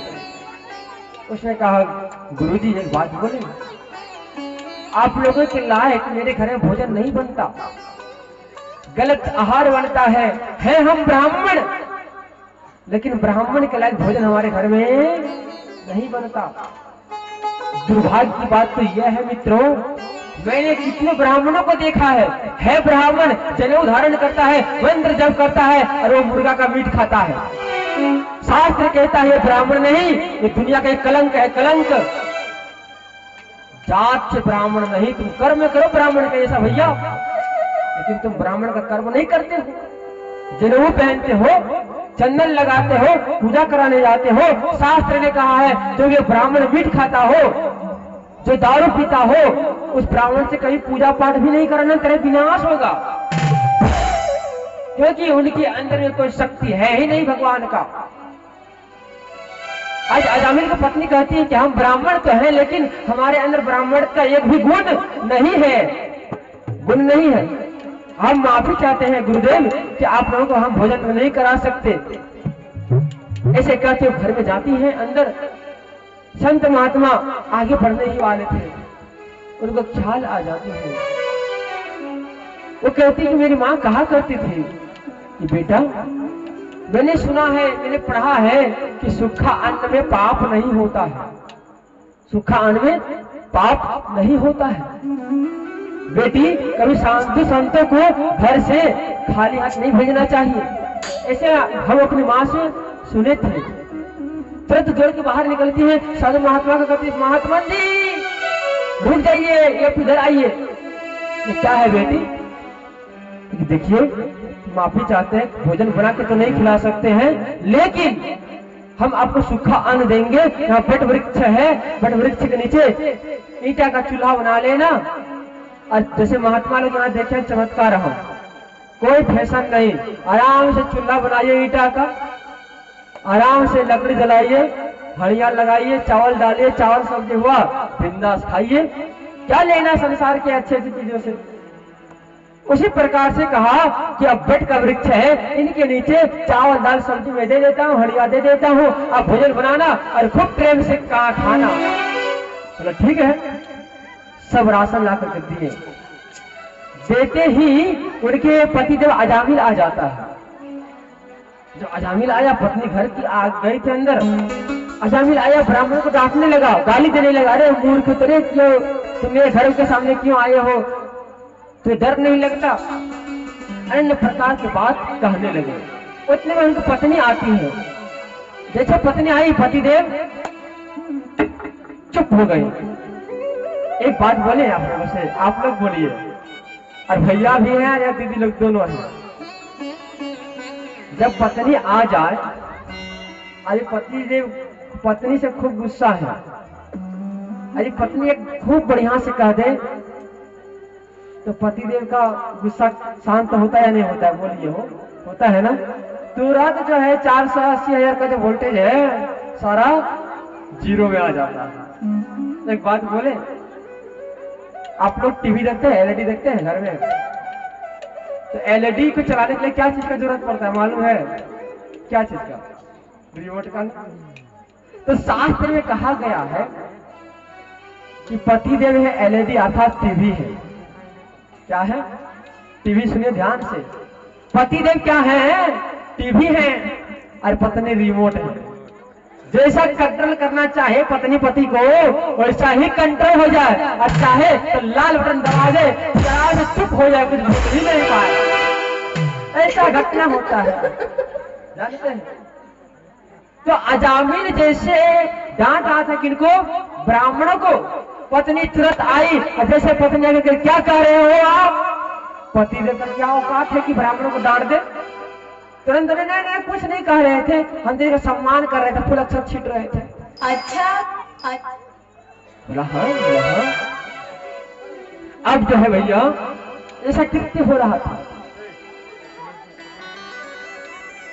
उसने कहा गुरुजी एक बात बोले, आप लोगों के लायक मेरे घर में भोजन नहीं बनता, गलत आहार बनता है हम ब्राह्मण, लेकिन ब्राह्मण के लायक भोजन हमारे घर में नहीं बनता। दुर्भाग्य की बात तो यह है मित्रों, मैंने कितने ब्राह्मणों को देखा है ब्राह्मण जनेऊ धारण करता है, मंत्र जप करता है और वो मुर्गा का मीट खाता है। शास्त्र कहता है ये ब्राह्मण नहीं, ये दुनिया का एक कलंक है, कलंक। जात से ब्राह्मण नहीं, तुम कर्म करो ब्राह्मण का जैसा भैया, लेकिन तुम ब्राह्मण का कर्म नहीं करते हो। जनेऊ पहनते हो, चंदन लगाते हो, पूजा कराने जाते हो। शास्त्र ने कहा है जो ये ब्राह्मण मीट खाता हो, जो दारू पीता हो, उस ब्राह्मण से कहीं पूजा पाठ भी नहीं करना, तेरे विनाश होगा, क्योंकि उनके अंदर में कोई शक्ति है ही नहीं भगवान का। आज अजामिल की पत्नी कहती है कि हम ब्राह्मण तो हैं, लेकिन हमारे अंदर ब्राह्मण का एक भी गुण नहीं है, गुण नहीं है। हम माफी चाहते हैं गुरुदेव कि आप लोगों को हम भोजन नहीं करा सकते। ऐसे कहते घर में जाती है अंदर। संत महात्मा आगे बढ़ने ही वाले थे, उनको ख्याल आ जाती है। वो कहती कि मेरी माँ कहा करती थी कि बेटा, मैंने सुना है, मैंने पढ़ा है कि सूखा अन्न में पाप नहीं होता है, सूखा अन्न में पाप नहीं होता है। बेटी, कभी साधु संतों को घर से खाली हाथ नहीं भेजना चाहिए। ऐसे हम अपनी माँ से सुने थे। तुरंत दौड़ के बाहर निकलती है, साधु महात्मा को कहती है महात्मा जी रुक जाइए, ये इधर आइए। क्या है बेटी? देखिए माफी चाहते हैं, भोजन बना के तो नहीं खिला सकते हैं, लेकिन हम आपको सूखा अन्न देंगे। यहाँ बट वृक्ष है, बट वृक्ष के नीचे ईटा का चूल्हा बना लेना। और जैसे महात्मा लोग यहाँ देखे चमत्कार, हम कोई फैशन नहीं, आराम से चूल्हा बनाइए ईटा का, आराम से लकड़ी जलाइए, हड़िया लगाइए, चावल डालिए, चावल सब्जी हुआ, बिंदास खाइए। क्या लेना संसार के अच्छी अच्छी चीजों से। उसी प्रकार से कहा कि अब बेट का वृक्ष है, इनके नीचे चावल दाल सब्जी में दे देता हूँ, हड़िया दे देता हूँ, अब भोजन बनाना और खूब प्रेम से खाना। चलो ठीक है, सब राशन ला कर दिए। देते ही उनके पतिदेव अजामिल आ जाता है। जो अजामिल आया, पत्नी घर की आ गई थी अंदर, अजामिल आया, ब्राह्मण को डांटने लगा, गाली देने लगा, अरे मूर्ख तेरे, क्यों तुम मेरे घर के सामने क्यों आए हो, तो डर नहीं लगता, अन्य प्रकार की बात कहने लगे। उतने में उनकी पत्नी आती है। जैसे पत्नी आई, पतिदेव चुप हो गई। एक बात बोले आप लोगों से, आप लोग बोलिए, और भैया भी हैं या दीदी लोग दोनों हैं। जब पत्नी आ जाए, अरे पतिदेव पत्नी से खूब गुस्सा है, अरे पत्नी एक खूब बढ़िया से कह दे तो पतिदेव का गुस्सा शांत होता है या नहीं होता है? बोलिए, होता है ना। तुरंत जो है 480,000 का जो वोल्टेज है सारा जीरो में आ जाता है। एक बात बोले, आप लोग टीवी देखते हैं, एलईडी देखते हैं घर में, तो एलईडी को चलाने के लिए क्या चीज का जरूरत पड़ता है मालूम है? क्या चीज का? रिमोट का। तो शास्त्र में कहा गया है कि पतिदेव है एलईडी अर्थात टीवी है। क्या है? टीवी। सुनिए ध्यान से, पतिदेव क्या है? टीवी है, और पत्नी रिमोट है। जैसा कंट्रोल करना चाहे पत्नी पति को, वैसा ही कंट्रोल हो जाए, और चाहे तो लाल बटन दबा दे, से चुप हो जाए, कुछ बोल ही नहीं पाए। ऐसा घटना होता है, जानते हैं। तो अजामिल जैसे डांट रहा था किनको? ब्राह्मणों को। पत्नी तुरंत आई, और जैसे पत्नी आगे क्या कह रहे हो आप? पति देकर क्या औकात है कि ब्राह्मणों को डांट दे? तुरंत बोले नहीं नहीं कुछ नहीं कह रहे थे, हम तेरा सम्मान कर रहे थे, फूल अक्षत छीट रहे थे। अच्छा बोला हाँ, बोला हाँ। अब जो है भैया ऐसा कृत्य हो रहा था।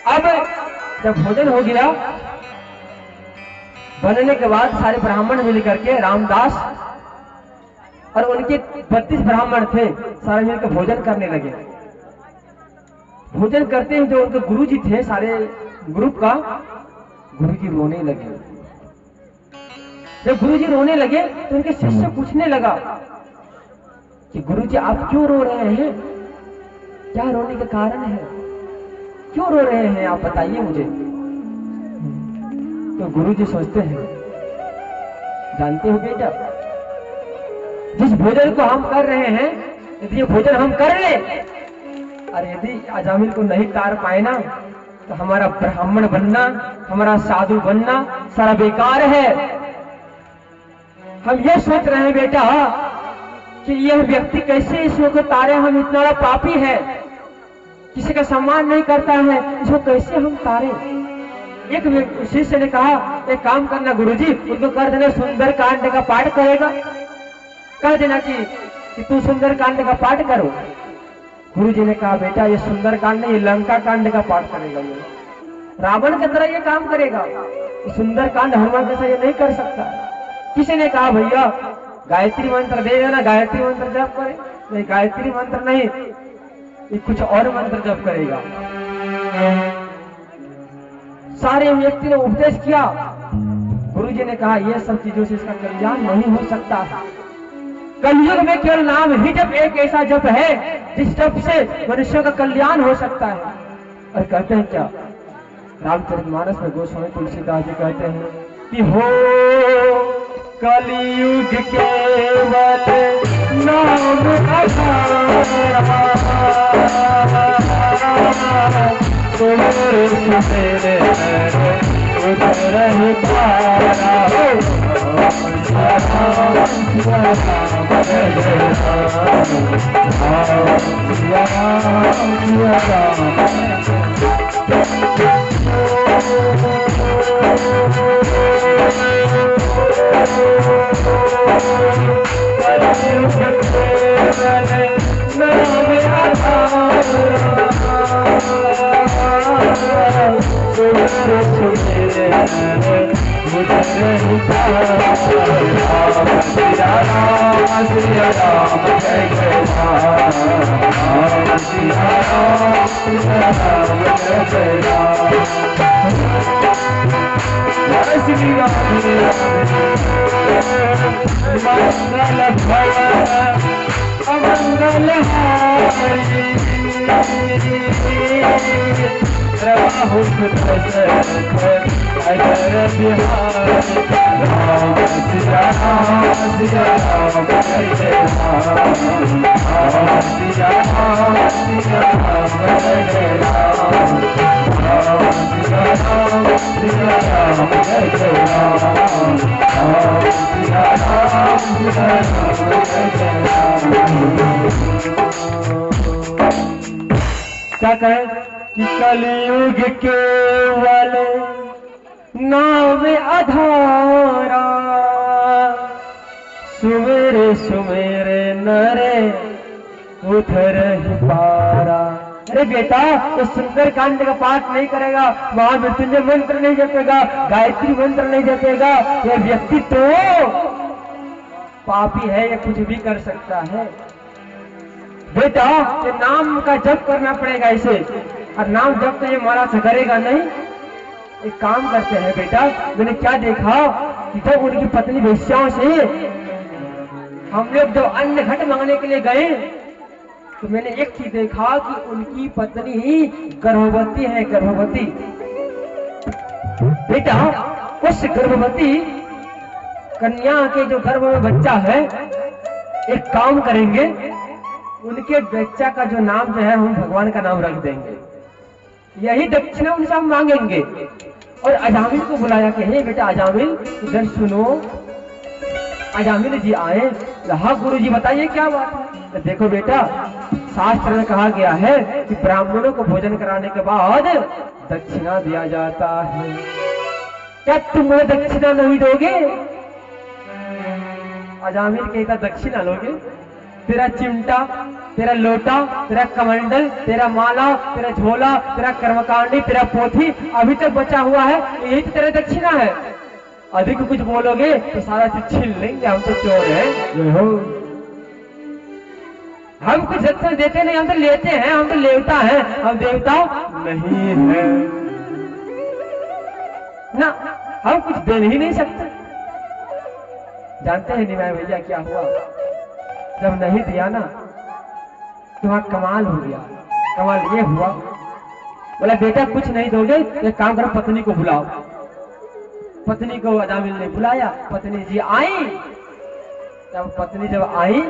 अब जब भोजन हो गया, बनने के बाद सारे ब्राह्मण मिल करके रामदास और उनके 32 ब्राह्मण थे, सारे मिलकर भोजन करने लगे। भोजन करते हैं जो उनके गुरुजी थे सारे ग्रुप का, गुरुजी रोने लगे। जब गुरुजी रोने लगे तो उनके शिष्य पूछने लगा कि गुरुजी आप क्यों रो रहे हैं, क्या रोने का कारण है, क्यों रो रहे हैं आप बताइए मुझे। तो गुरुजी सोचते हैं, जानते हो बेटा, जिस भोजन को हम कर रहे हैं यदि ये भोजन हम कर ले और यदि अजामिल को नहीं तार पाए ना तो हमारा ब्राह्मण बनना, हमारा साधु बनना सारा बेकार है। हम ये सोच रहे हैं बेटा कि यह व्यक्ति कैसे इसको को तारे, हम इतना बड़ा पापी है, किसी का सम्मान नहीं करता है, इसको कैसे हम तारे। एक शिष्य ने कहा एक काम करना गुरुजी, उनको कर देना सुंदर कांड का पाठ करेगा, कह देना कि तू सुंदर कांड का पाठ करो। गुरुजी ने कहा बेटा ये सुंदर कांड नहीं, ये लंका कांड का पाठ करेगा, ये रावण की तरह ये काम करेगा, ये सुंदर कांड हनुमान जैसा ये नहीं कर सकता। किसी ने कहा भैया गायत्री मंत्र दे देना, गायत्री मंत्र जप करे। नहीं गायत्री मंत्र नहीं, ये कुछ और मंत्र जप करेगा। सारे व्यक्ति ने उपदेश किया। गुरुजी ने कहा ये सब चीजों से इसका कल्याण नहीं हो सकता है। कलयुग में केवल नाम ही जप एक ऐसा जप है जिस जप से मनुष्य का कल्याण हो सकता है। और कहते हैं क्या, रामचरितमानस में गोस्वामी तुलसीदास जी कहते हैं कि हो कलयुग केवल नाम क्या कहे कि कलयुग केवल नाम आधारा, सुमेरे सुमेरे नरे उधर ही पारा। अरे बेटा तो सुंदर कांड का पाठ नहीं करेगा, महामृत्युंजय मंत्र नहीं जपेगा, गायत्री मंत्र नहीं जपेगा, यह व्यक्ति तो पापी है, यह कुछ भी कर सकता है। बेटा ये नाम का जप करना पड़ेगा इसे, और नाम जप तो ये महाराज से करेगा नहीं। एक काम करते हैं बेटा, मैंने क्या देखा कि जब उनकी पत्नी वेश्याओं से हम लोग जब अन्न घट मांगने के लिए गए तो मैंने एक चीज देखा कि उनकी पत्नी गर्भवती है, गर्भवती। बेटा उस गर्भवती कन्या के जो गर्भ में बच्चा है, एक काम करेंगे, उनके बच्चा का जो नाम जो है हम भगवान का नाम रख देंगे, यही दक्षिणा उनसे हम मांगेंगे। और अजामिल को बुलाया कि हे बेटा अजामिल इधर सुनो। अजामिल जी आए, हाँ गुरु जी बताइए क्या बात है। तो देखो बेटा शास्त्र में कहा गया है कि ब्राह्मणों को भोजन कराने के बाद दक्षिणा दिया जाता है। क्या तुम मुझे दक्षिणा नहीं दोगे? अजामिल कहता दक्षिणा लोगे? तेरा चिमटा, तेरा लोटा, तेरा कमंडल, तेरा माला, तेरा झोला, तेरा कर्मकांडी, तेरा पोथी अभी तक बचा हुआ है, यही तो तेरा दक्षिणा है। अधिक कुछ बोलोगे तो सारा चीज छीन लेंगे, हम तो चोर हैं। हम कुछ दक्षिणा देते नहीं, हम तो लेते हैं, हम तो लेवता हैं, हम देवता नहीं है ना, हम कुछ दे ही नहीं सकते। जानते हैं निमाय भैया क्या हुआ? जब नहीं दिया ना तो वहां कमाल हो गया। कमाल ये हुआ, बोला बेटा कुछ नहीं दोगे, एक काम करो पत्नी को बुलाओ। पत्नी को अजामिल ने बुलाया, पत्नी जी आई। जब पत्नी जब आई,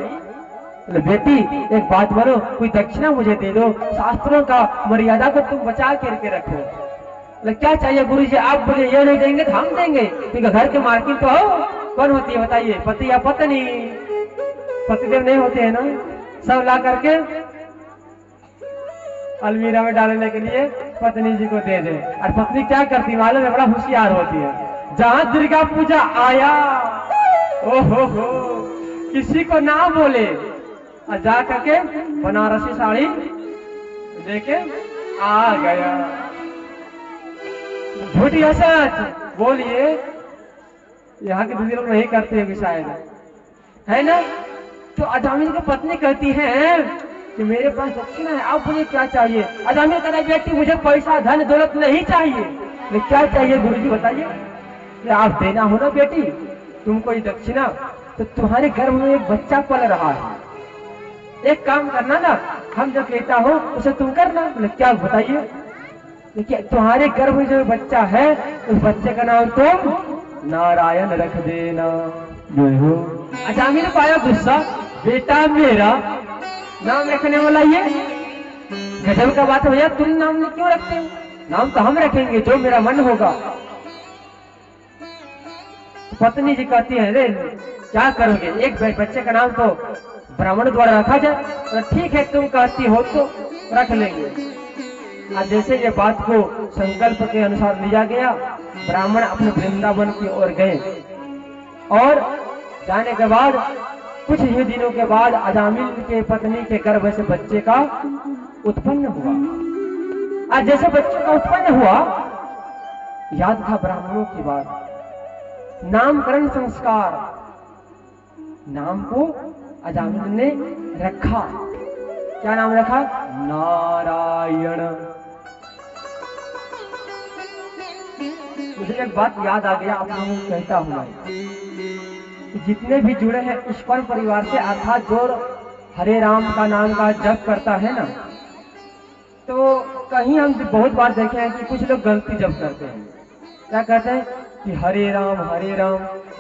बोले बेटी एक बात बोलो, कोई दक्षिणा मुझे दे दो, शास्त्रों का मर्यादा को तुम बचा करके रखो। बोले क्या चाहिए गुरु जी? आप बोले ये नहीं देंगे तो हम देंगे, क्योंकि घर के मार्किन तो हो। कौन होती है बताइए? पति या पत्नी? पतिदेव नहीं होते हैं ना, सब ला करके अलमीरा में डालने के लिए पत्नी जी को दे दे। और पत्नी क्या करती मालूम है? बड़ा होशियार होती है। जहां दुर्गा पूजा आया, ओहो हो, किसी को ना बोले और जा करके बनारसी साड़ी लेके आ गया। झूठ या सच बोलिए? यहाँ के दूसरे लोग नहीं करते हैं शायद, है ना? तो अजामिल की पत्नी कहती है कि मेरे पास दक्षिणा है, आप मुझे क्या चाहिए? अजामिल कहता है बेटी मुझे पैसा धन दौलत नहीं चाहिए। लेकिन क्या चाहिए गुरुजी बताइए? आप देना हो ना बेटी तुमको ये दक्षिणा, तो तुम्हारे गर्भ में एक बच्चा पल रहा है, एक काम करना ना, हम जो कहता हो उसे तुम करना। क्या बताइए? देखिए तुम्हारे गर्भ में जो बच्चा है उस बच्चे का नाम तुम नारायण रख देना। अजामिल को आया गुस्सा, बेटा मेरा नाम रखने वाला ये गजब का बात है भैया, तुम नाम क्यों रखते हो? नाम तो हम रखेंगे जो मेरा मन होगा। पत्नी जी कहती है रे क्या करोगे, एक बच्चे का नाम तो ब्राह्मण द्वारा रखा जाए। तो ठीक है तुम कहती हो तो रख लेंगे। आज जैसे ये बात को संकल्प के अनुसार लिया गया, ब्राह्मण अपने वृंदावन की ओर गए और जाने के बाद कुछ ही दिनों के बाद अजामिल के पत्नी के गर्भ से बच्चे का उत्पन्न हुआ। आज जैसे बच्चे का उत्पन्न हुआ, याद था ब्राह्मणों की बात, नामकरण संस्कार, नाम को अजामिल ने रखा। क्या नाम रखा? नारायण। मुझे एक बात याद आ गया, आप लोगों को कहता हूँ, जितने भी जुड़े हैं ईश्वर परिवार से, अर्थात जो हरे राम का नाम का जप करता है ना, तो कहीं हम बहुत बार देखे हैं कि कुछ लोग गलती जप करते हैं। क्या कहते हैं कि हरे राम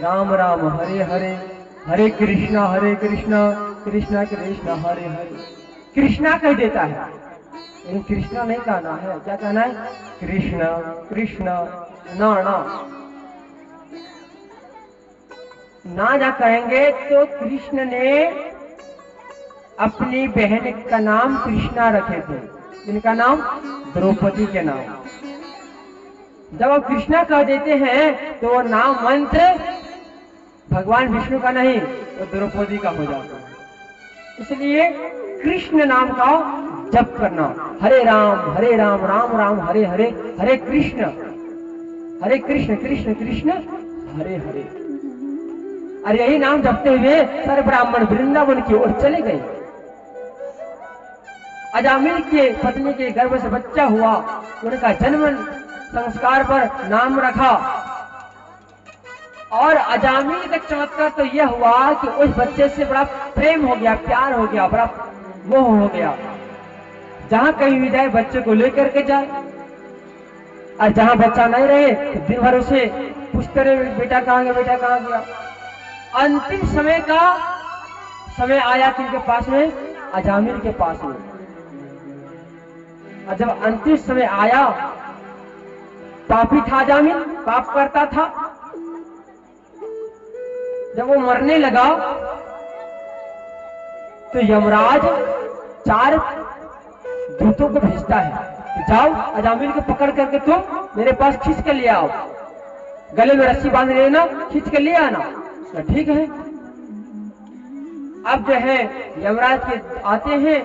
राम राम हरे हरे, हरे कृष्णा कृष्णा कृष्णा हरे हरे। कृष्णा कह देता है, लेकिन कृष्णा नहीं कहना है। क्या कहना है? कृष्णा कृष्णा ना ना जा कहेंगे तो कृष्ण ने अपनी बहन का नाम कृष्णा रखे थे, जिनका नाम द्रौपदी के नाम। जब आप कृष्णा कह देते हैं तो वो नाम मंत्र भगवान विष्णु का नहीं, वो द्रौपदी का हो जाता है। इसलिए कृष्ण नाम का जप करना, हरे राम राम राम हरे हरे, हरे कृष्ण कृष्ण कृष्ण हरे हरे। और यही नाम जपते हुए सारे ब्राह्मण वृंदावन की ओर चले गए। अजामिल के पत्नी के गर्भ से बच्चा हुआ, उनका जन्म संस्कार पर नाम रखा। और अजामिल का चमत्कार तो यह हुआ कि उस बच्चे से बड़ा प्रेम हो गया, प्यार हो गया, बड़ा मोह हो गया। जहां कहीं भी जाए बच्चे को लेकर के जाए, और जहां बच्चा नहीं रहे तो दिन भर उसे पूछते रहे बेटा कहाँ गया, बेटा कहाँ गया। अंतिम समय आया किनके पास में? अजामिल के पास में। और जब अंतिम समय आया, पापी था अजामिल, पाप करता था। जब वो मरने लगा तो यमराज 4 दूतों को भेजता है कि जाओ अजामिल को पकड़ करके तुम मेरे पास खींच के ले आओ, गले में रस्सी बांध लेना, खींच के ले आना। तो ठीक है। अब जो है यमराज के आते हैं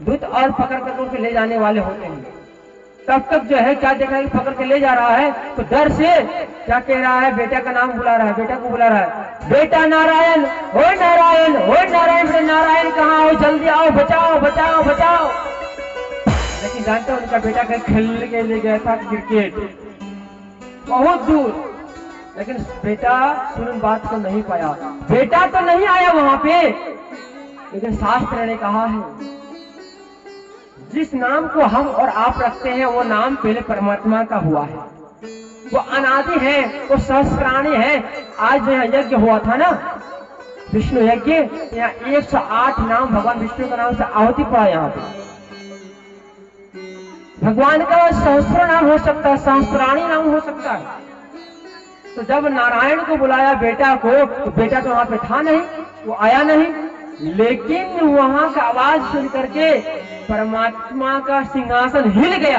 दूत और पकड़ कर उनके ले जाने वाले होते हैं। तब तक जो है क्या देखा कि पकड़ के ले जा रहा है तो डर से क्या कह रहा है, बेटा का नाम बुला रहा है, बेटा को बुला रहा है, बेटा नारायण, हो नारायण, हो नारायण, बेटा नारायण कहाँ हो, जल्दी आओ, बचाओ बचाओ बचाओ। लेकिन जानते हो उनका बेटा कहीं खेलने के लिए गया था क्रिकेट बहुत दूर, लेकिन बेटा सुन बात को नहीं पाया, बेटा तो नहीं आया वहां पे। लेकिन शास्त्र ने कहा है जिस नाम को हम और आप रखते हैं वो नाम पहले परमात्मा का हुआ है, वो अनादि है, वो सहस्राणी है। आज जो यज्ञ हुआ था ना विष्णु यज्ञ, यहाँ 108 नाम भगवान विष्णु के नाम से आहुति पड़ा। यहाँ पे भगवान का सहस्र नाम हो सकता है, सहस्राणी नाम हो सकता है। तो जब नारायण को बुलाया बेटा को, तो बेटा तो वहां पे था नहीं, वो आया नहीं, लेकिन वहां का आवाज सुन करके परमात्मा का सिंहासन हिल गया।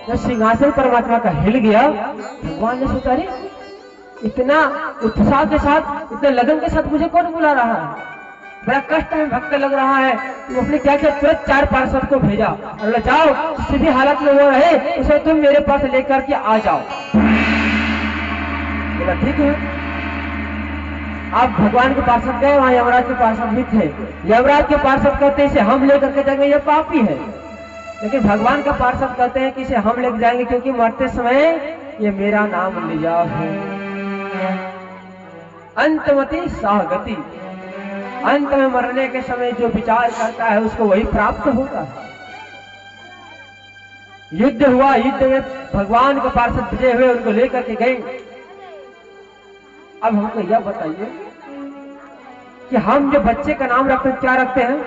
जब सिंहासन परमात्मा का हिल गया, भगवान ने सोचा रे इतना उत्साह के साथ, इतने लगन के साथ मुझे कौन बुला रहा है, बड़ा कष्ट में भक्त लग रहा है। तो अपने क्या किया, तुरंत 4 पार्षद को भेजा और जाओ सीधी हालत में वो रहे उसे तुम मेरे पास लेकर के आ जाओ। बोला ठीक है। आप भगवान के पार्षद गए, वहां यमराज के पार्षद भी थे। यमराज के पार्षद कहते हैं इसे हम लेकर के जाएंगे, ये पापी है। लेकिन भगवान का पार्षद कहते हैं कि इसे हम लेकर जाएंगे क्योंकि मरते समय ये मेरा नाम लिया है। अंतमति साहगति, अंत में मरने के समय जो विचार करता है उसको वही प्राप्त होता है। युद्ध हुआ, युद्ध में भगवान के पार्षद विजय हुए, उनको लेकर के गए। अब हमको यह बताइए कि हम जो बच्चे का नाम रखते हैं क्या रखते हैं।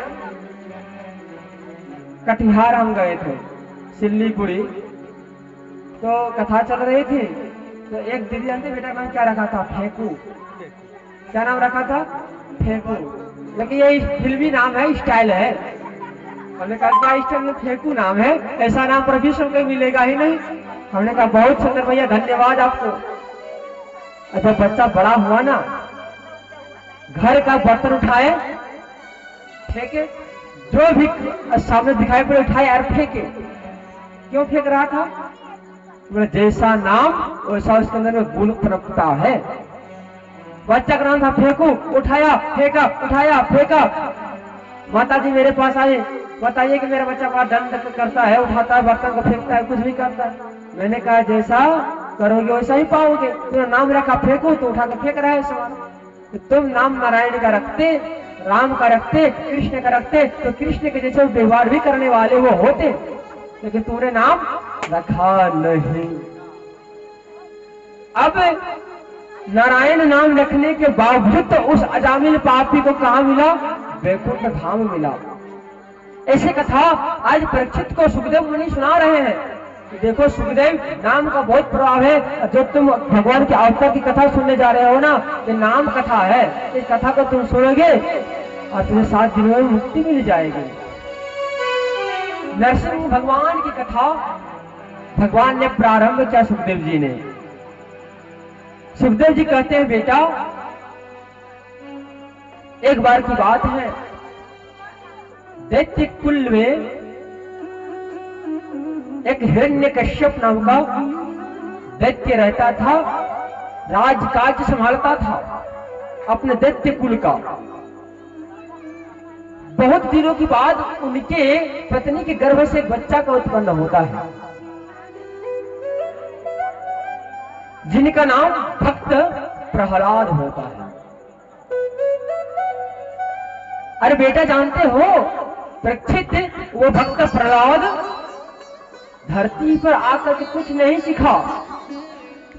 कटिहार हम गए थे, सिल्लीगुड़ी, तो कथा चल रही थी, तो एक दीदी जानते बेटा नाम क्या रखा था, फेंकू। क्या नाम रखा था, फेंकू। लेकिन ये फिल्मी नाम है, स्टाइल है। हमने कहा क्या स्टाइल में फेंकू नाम है, ऐसा नाम पर विश्व में मिलेगा ही नहीं। हमने कहा बहुत सुंदर भैया, धन्यवाद आपको। जब बच्चा बड़ा हुआ ना, घर का बर्तन उठाए फेंके, जो भी सामने दिखाई पड़े उठाए और फेंके। क्यों फेंक रहा था, बोले जैसा नाम वैसा उसके अंदर में गुण पनपता है। बच्चा का नाम था फेंकू, उठाया फेंका, उठाया फेंका। माता जी मेरे पास आए, बताइए कि मेरा बच्चा बड़ा दंड करता है, उठाता है बर्तन को, फेंकता है, कुछ भी करता है। मैंने कहा जैसा करोगे वैसा ही पाओगे। तुमने नाम रखा फेंको तो उठा के फेंक रहा है सवाल। तो तुम नाम नारायण का रखते, राम का रखते, कृष्ण का रखते, तो कृष्ण के जैसे व्यवहार भी करने वाले वो होते, लेकिन तुमने नाम रखा नहीं। अब नारायण नाम रखने के बावजूद तो उस अजामिल पापी को कहां मिला, वैकुंठ धाम मिला। ऐसे कथा आज परीक्षित को सुखदेव मुनि सुना रहे हैं। देखो सुखदेव, नाम का बहुत प्रभाव है। जो तुम भगवान की अवतार की कथा सुनने जा रहे हो ना, ये नाम कथा है। इस कथा को तुम सुनोगे और तुम्हें 7 दिनों में मुक्ति मिल जाएगी। नरसिंह भगवान की कथा भगवान ने प्रारंभ किया, सुखदेव जी ने। सुखदेव जी कहते हैं बेटा, एक बार की बात है, दैत्य कुल में एक हिरण्यकश्यप नाम का दैत्य रहता था, राजकाज संभालता था अपने दैत्य कुल का। बहुत दिनों के बाद उनके पत्नी के गर्भ से एक बच्चा का उत्पन्न होता है, जिनका नाम भक्त प्रहलाद होता है। अरे बेटा जानते हो परीक्षित, वो भक्त प्रहलाद धरती पर आकर के कुछ नहीं सीखा।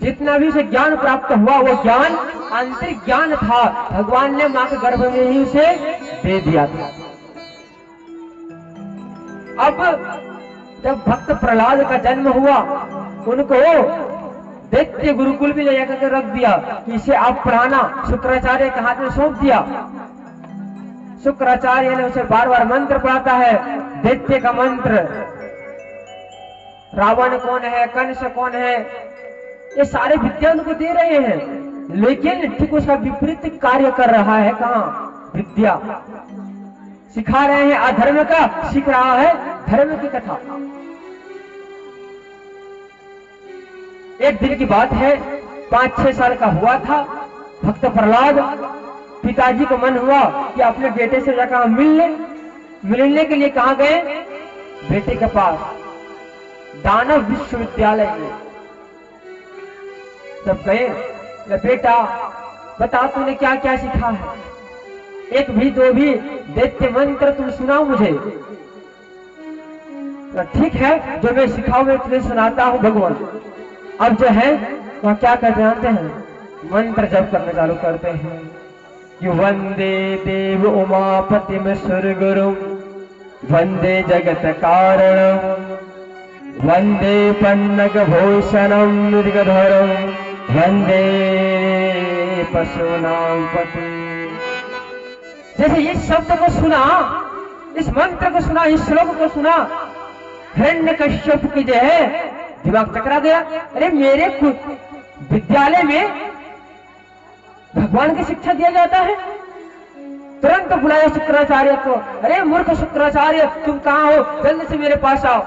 जितना भी उसे ज्ञान प्राप्त हुआ वो ज्ञान आंतरिक ज्ञान था, भगवान ने मां के गर्भ में ही उसे दे दिया था। अब जब भक्त प्रहलाद का जन्म हुआ, उनको दैत्य गुरुकुल भी ले जाकर के रख दिया कि इसे आप पढ़ाना, शुक्राचार्य के हाथ में सौंप दिया। शुक्राचार्य ने उसे बार बार मंत्र पढ़ाता है, दैत्य का मंत्र। रावण कौन है, कंस कौन है, ये सारे विद्या उनको दे रहे हैं, लेकिन ठीक उसका विपरीत कार्य कर रहा है। कहाँ विद्या सिखा रहे हैं अधर्म का, सीख रहा है धर्म की कथा। एक दिन की बात है, 5-6 साल का हुआ था। भक्त प्रहलाद, पिताजी को मन हुआ कि अपने बेटे से जाकर मिलने के लिए कहा गए, बेटे के पास दानव विश्वविद्यालय में। जब गए, बेटा बता तूने क्या क्या सीखा है, एक भी दो भी दैत्य मंत्र तुम सुनाओ मुझे। तो ठीक है, जो मैं सिखाऊं मैं तुम्हें सुनाता हूं भगवान। अब जो है वह क्या कर जानते हैं, मंत्र जप करना चालू करते हैं कि वंदे देव उमापति में सुरगुरु, वंदे जगत कारणम, वंदे पन्नग भूषणम मृगधरम, वंदे पशूनाम पति। जैसे इस शब्द को सुना, इस मंत्र को सुना, इस श्लोक को सुना, हिरण्यकश्यप की जो है दिमाग चकरा गया। अरे मेरे विद्यालय में भगवान की शिक्षा दिया जाता है। तुरंत बुलाया शुक्राचार्य को। अरे मूर्ख शुक्राचार्य, तुम कहाँ हो, जल्दी से मेरे पास आओ।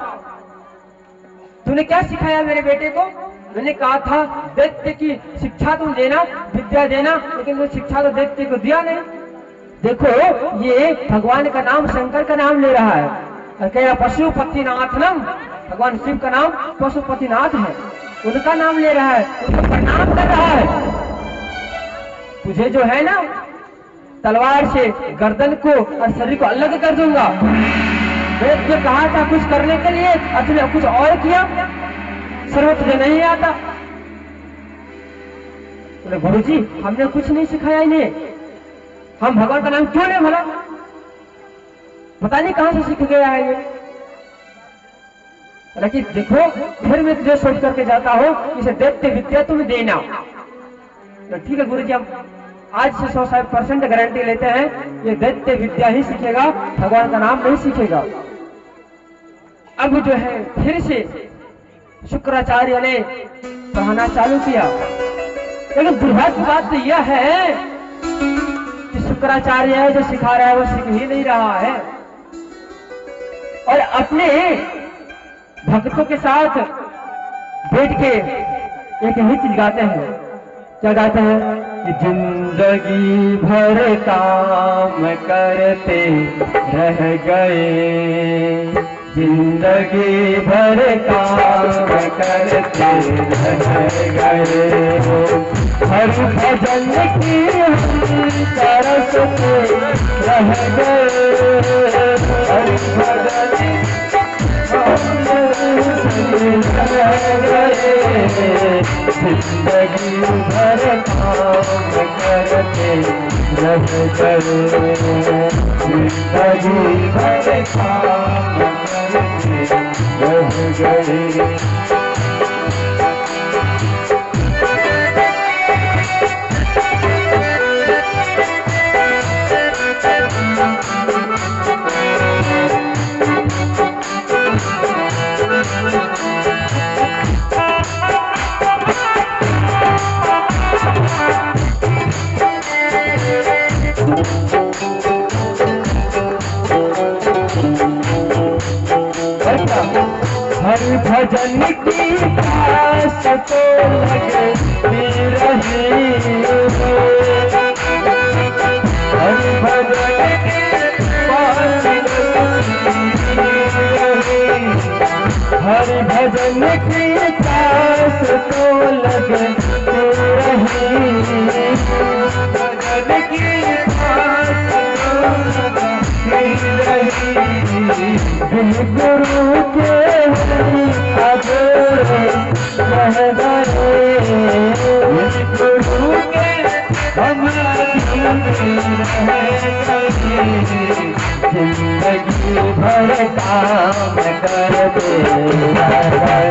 तूने क्या सिखाया मेरे बेटे को? मैंने कहा था दैत्य की शिक्षा तुम देना, विद्या देना, लेकिन वो शिक्षा तो दैत्य को दिया नहीं। देखो ये भगवान का नाम, शंकर का नाम ले रहा है और कह रहा पशुपतिनाथनम, भगवान शिव का नाम पशुपतिनाथ है, उनका नाम ले रहा है, उनको प्रणाम कर रहा है। तुझे जो है ना तलवार से गर्दन को और शरीर को अलग कर दूंगा। मैं तुझे कहा था कुछ करने के लिए और तूने कुछ और किया, सर्व तुझे नहीं आता। बोले गुरुजी हमने कुछ नहीं सिखाया इन्हें, हम भगवान का नाम क्यों ले भला, पता नहीं कहां से सीख गया है ये। लेकिन देखो फिर मैं तुझे सोच करके जाता हूं, इसे दैत्य विद्या तुम देना। तो ठीक है गुरुजी, हम आज से 100% गारंटी लेते हैं ये दैत्य विद्या ही सीखेगा, भगवान का नाम नहीं सीखेगा। अब जो है फिर से शुक्राचार्य ने पढ़ाना चालू किया, लेकिन दुर्भाग्य बात तो यह है कि शुक्राचार्य जो सिखा रहा है वो सीख ही नहीं रहा है और अपने भक्तों के साथ बैठ के एक ही चीज गाते हैं। क्या गाते हैं कि जिंदगी भर काम करते रह गए, जिंदगी भर काम करते रह गए, हर भजन की तरसते रह गए, हर भजन जिंदगी भर काम करते रह गए, जिंदगी भर काम करते रह गए। हर भजन की प्यास तो लगती रही, हर भजन की प्यास हर भजन की प्यास तो लगती रही, भजन की प्यास तो लगती रही, गुरु के रह गए, गुरु के हम जिंदगी भर काम करते रह गए,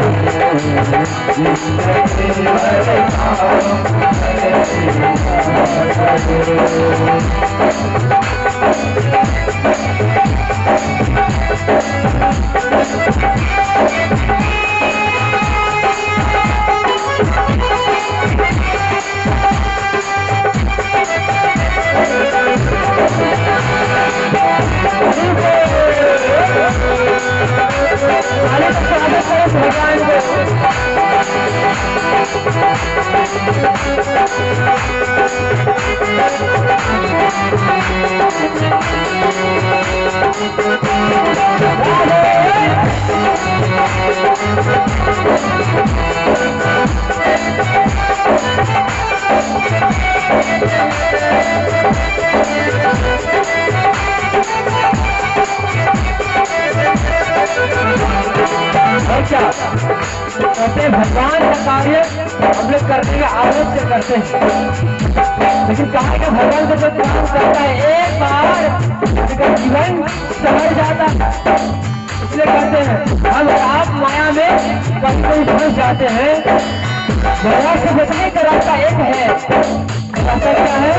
जिंदगी भर काम करते रह गए। कहते हैं भगवान का कार्य हम लोग करने के आदत से करते हैं, लेकिन कहा कि भगवान का जो काम करता है एक बार उसका जीवन संभल जाता है, इसलिए कहते हैं हम आप माया में कभी कभी फंस जाते हैं। माया से बचने का रास्ता एक है, रास्ता क्या है?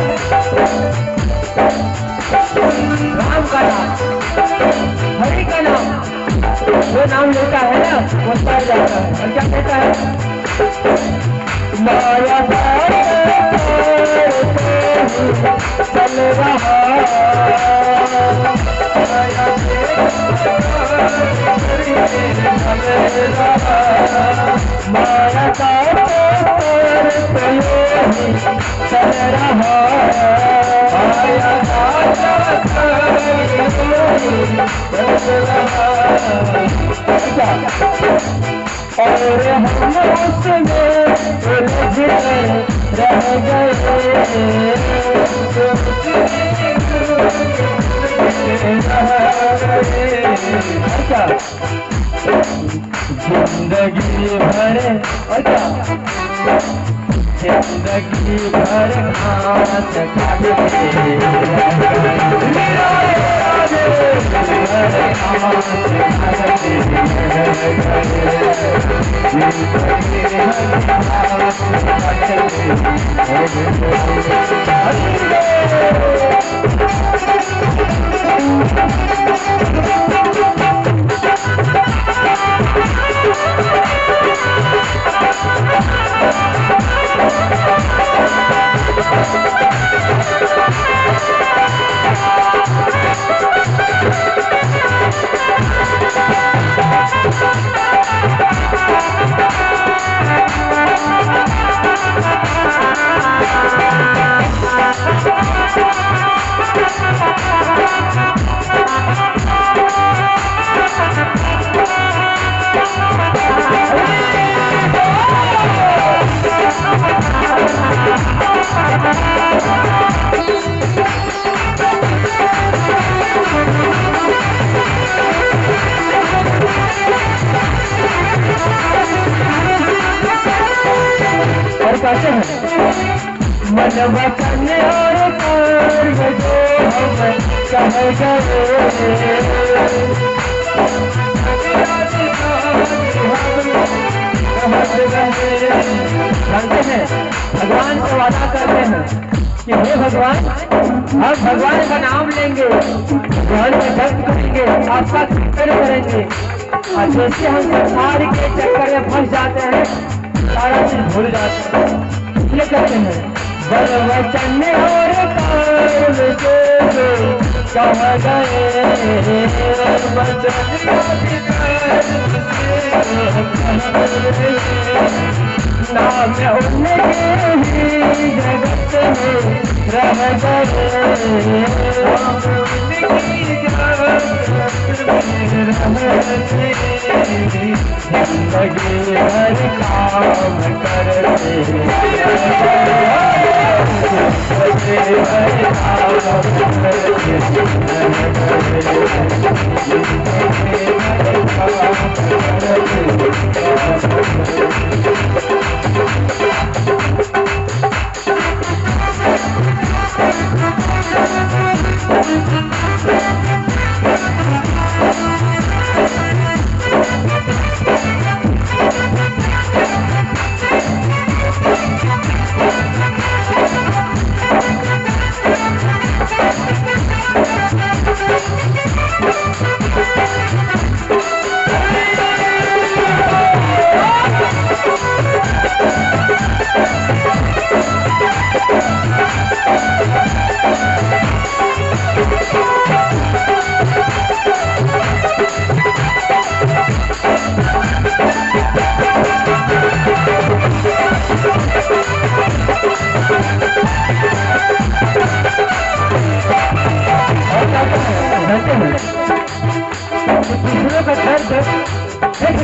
राम का नाम, हरि का नाम। जो नाम लेता है ना वो तर जाता है। और क्या कहता है? माया चल रहा माया का चल रहा और हम उसमें उलझ रह गए। जिंदगी भर और क्या जिंदगी भर घास कहते हैं मन वतन और कर्म जो हम कह गए। जानते हैं भगवान से वादा करते हैं कि हे भगवान हम भगवान का नाम लेंगे, भगवान का जप करेंगे, आपका कीर्तन करेंगे। और जैसे हम संसार के चक्कर में फंस जाते हैं सारा चीज भूल जाते हैं। इसलिए कहते हैं बल वचन और कर्म जो कह गए, नाम उनके ही जगत में रह गए। जिंदगी हर काम करते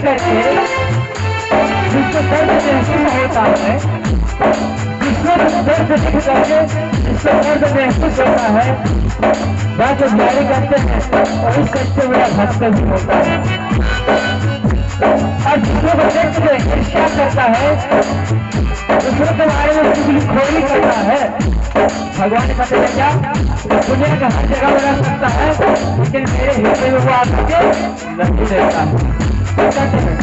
करके जिसको दर्द महसूस होता है, जिसको दर्द दिख करके जिसको दर्द महसूस होता है, वह जो न्याय करते हैं और इस सच्चे मेरा भक्त भी होता है। और दूसरों को देख के ईर्ष्या करता है, दूसरों के बारे में चुगलीखोरी करता है। भगवान कहते हैं क्या दुनिया का हर जगह बना सकता है, लेकिन मेरे हृदय में वो आके नहीं रहता है। कहते हैं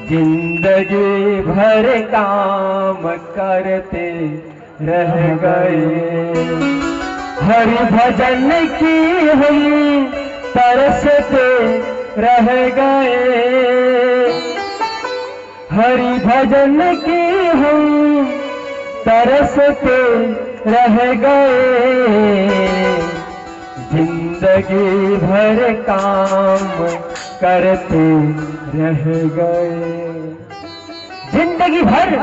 जिंदगी भर काम करते रह गए, हरि भजन की हम तरसते रह गए, हरि भजन की हम तरसते रह गए, जिंदगी भर काम करते रह गए। जिंदगी भर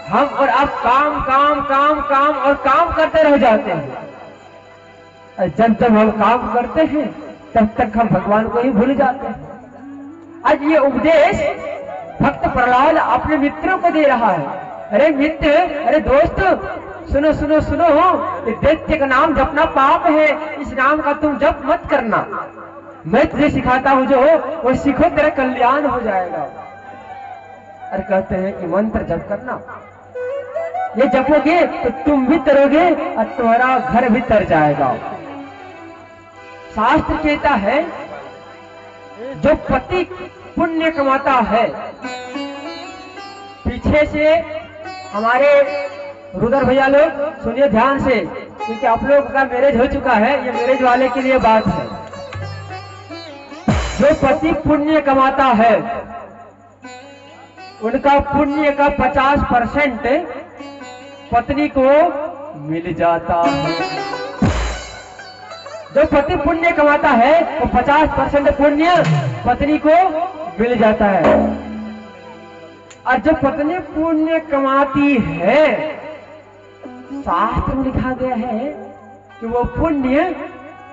हम और आप काम काम काम काम और काम करते रह जाते हैं। जब तक हम काम करते हैं तब तक हम भगवान को ही भूल जाते हैं। आज ये उपदेश भक्त प्रहलाद अपने मित्रों को दे रहा है। अरे मित्र, अरे दोस्त, सुनो सुनो सुनो, दैत्य का नाम जपना पाप है, इस नाम का तुम जप मत करना। मैं तुझे सिखाता हूँ जो वो सीखो, तेरा कल्याण हो जाएगा। और कहते हैं कि मंत्र जप करना, ये जपोगे तो तुम भी तरोगे और तुम्हारा घर भी तर जाएगा। शास्त्र कहता है जो पति पुण्य कमाता है, पीछे से हमारे रुद्र भैया लोग सुनिए ध्यान से, क्योंकि आप लोग का मैरिज हो चुका है, ये मैरिज वाले के लिए बात है। जो पति पुण्य कमाता है उनका पुण्य का 50% पत्नी को मिल जाता है। जो पति पुण्य कमाता है वो 50% पुण्य पत्नी को मिल जाता है। और जो पत्नी पुण्य कमाती है, शास्त्र में लिखा गया है कि वो पुण्य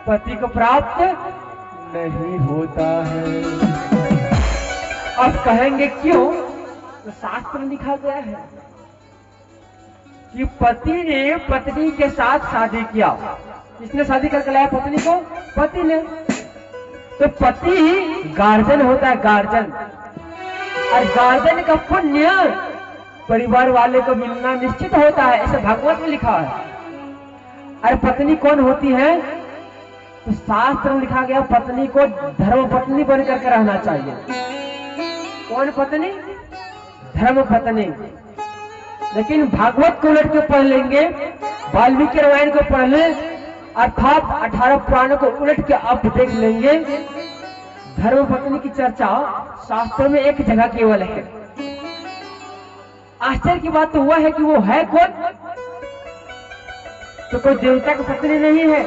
पति को प्राप्त नहीं होता है। अब कहेंगे क्यों? तो शास्त्र में लिखा गया है कि पति ने पत्नी के साथ शादी किया। किसने शादी करके लाया पत्नी को? पति ने। तो पति गार्जियन होता है, गार्जियन। और गार्जियन का पुण्य परिवार वाले को मिलना निश्चित होता है, ऐसे भागवत में लिखा है। और पत्नी कौन होती है? तो शास्त्र में लिखा गया पत्नी को धर्म पत्नी बन करके रहना चाहिए। कौन पत्नी? धर्म पत्नी। लेकिन भागवत को उलट के पढ़ लेंगे, वाल्मीकि रामायण को पढ़ ले, अर्थात 18 पुराणों को उलट के अब देख लेंगे, धर्म पत्नी की चर्चा शास्त्रों में एक जगह केवल है। आश्चर्य की बात तो हुआ है कि वो है कौन? तो कोई देवता की पत्नी नहीं है,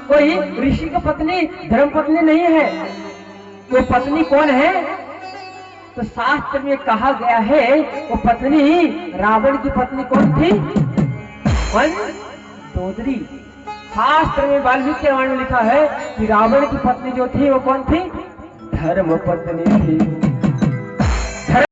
कोई ऋषि की पत्नी, धर्म पत्नी नहीं है। वो पत्नी कौन है? तो शास्त्र में कहा गया है वो पत्नी, रावण की पत्नी कौन थी? मंदोदरी। शास्त्र में वाल्मीकि रामायण में लिखा है कि रावण की पत्नी जो थी वो कौन थी? धर्म पत्नी थी।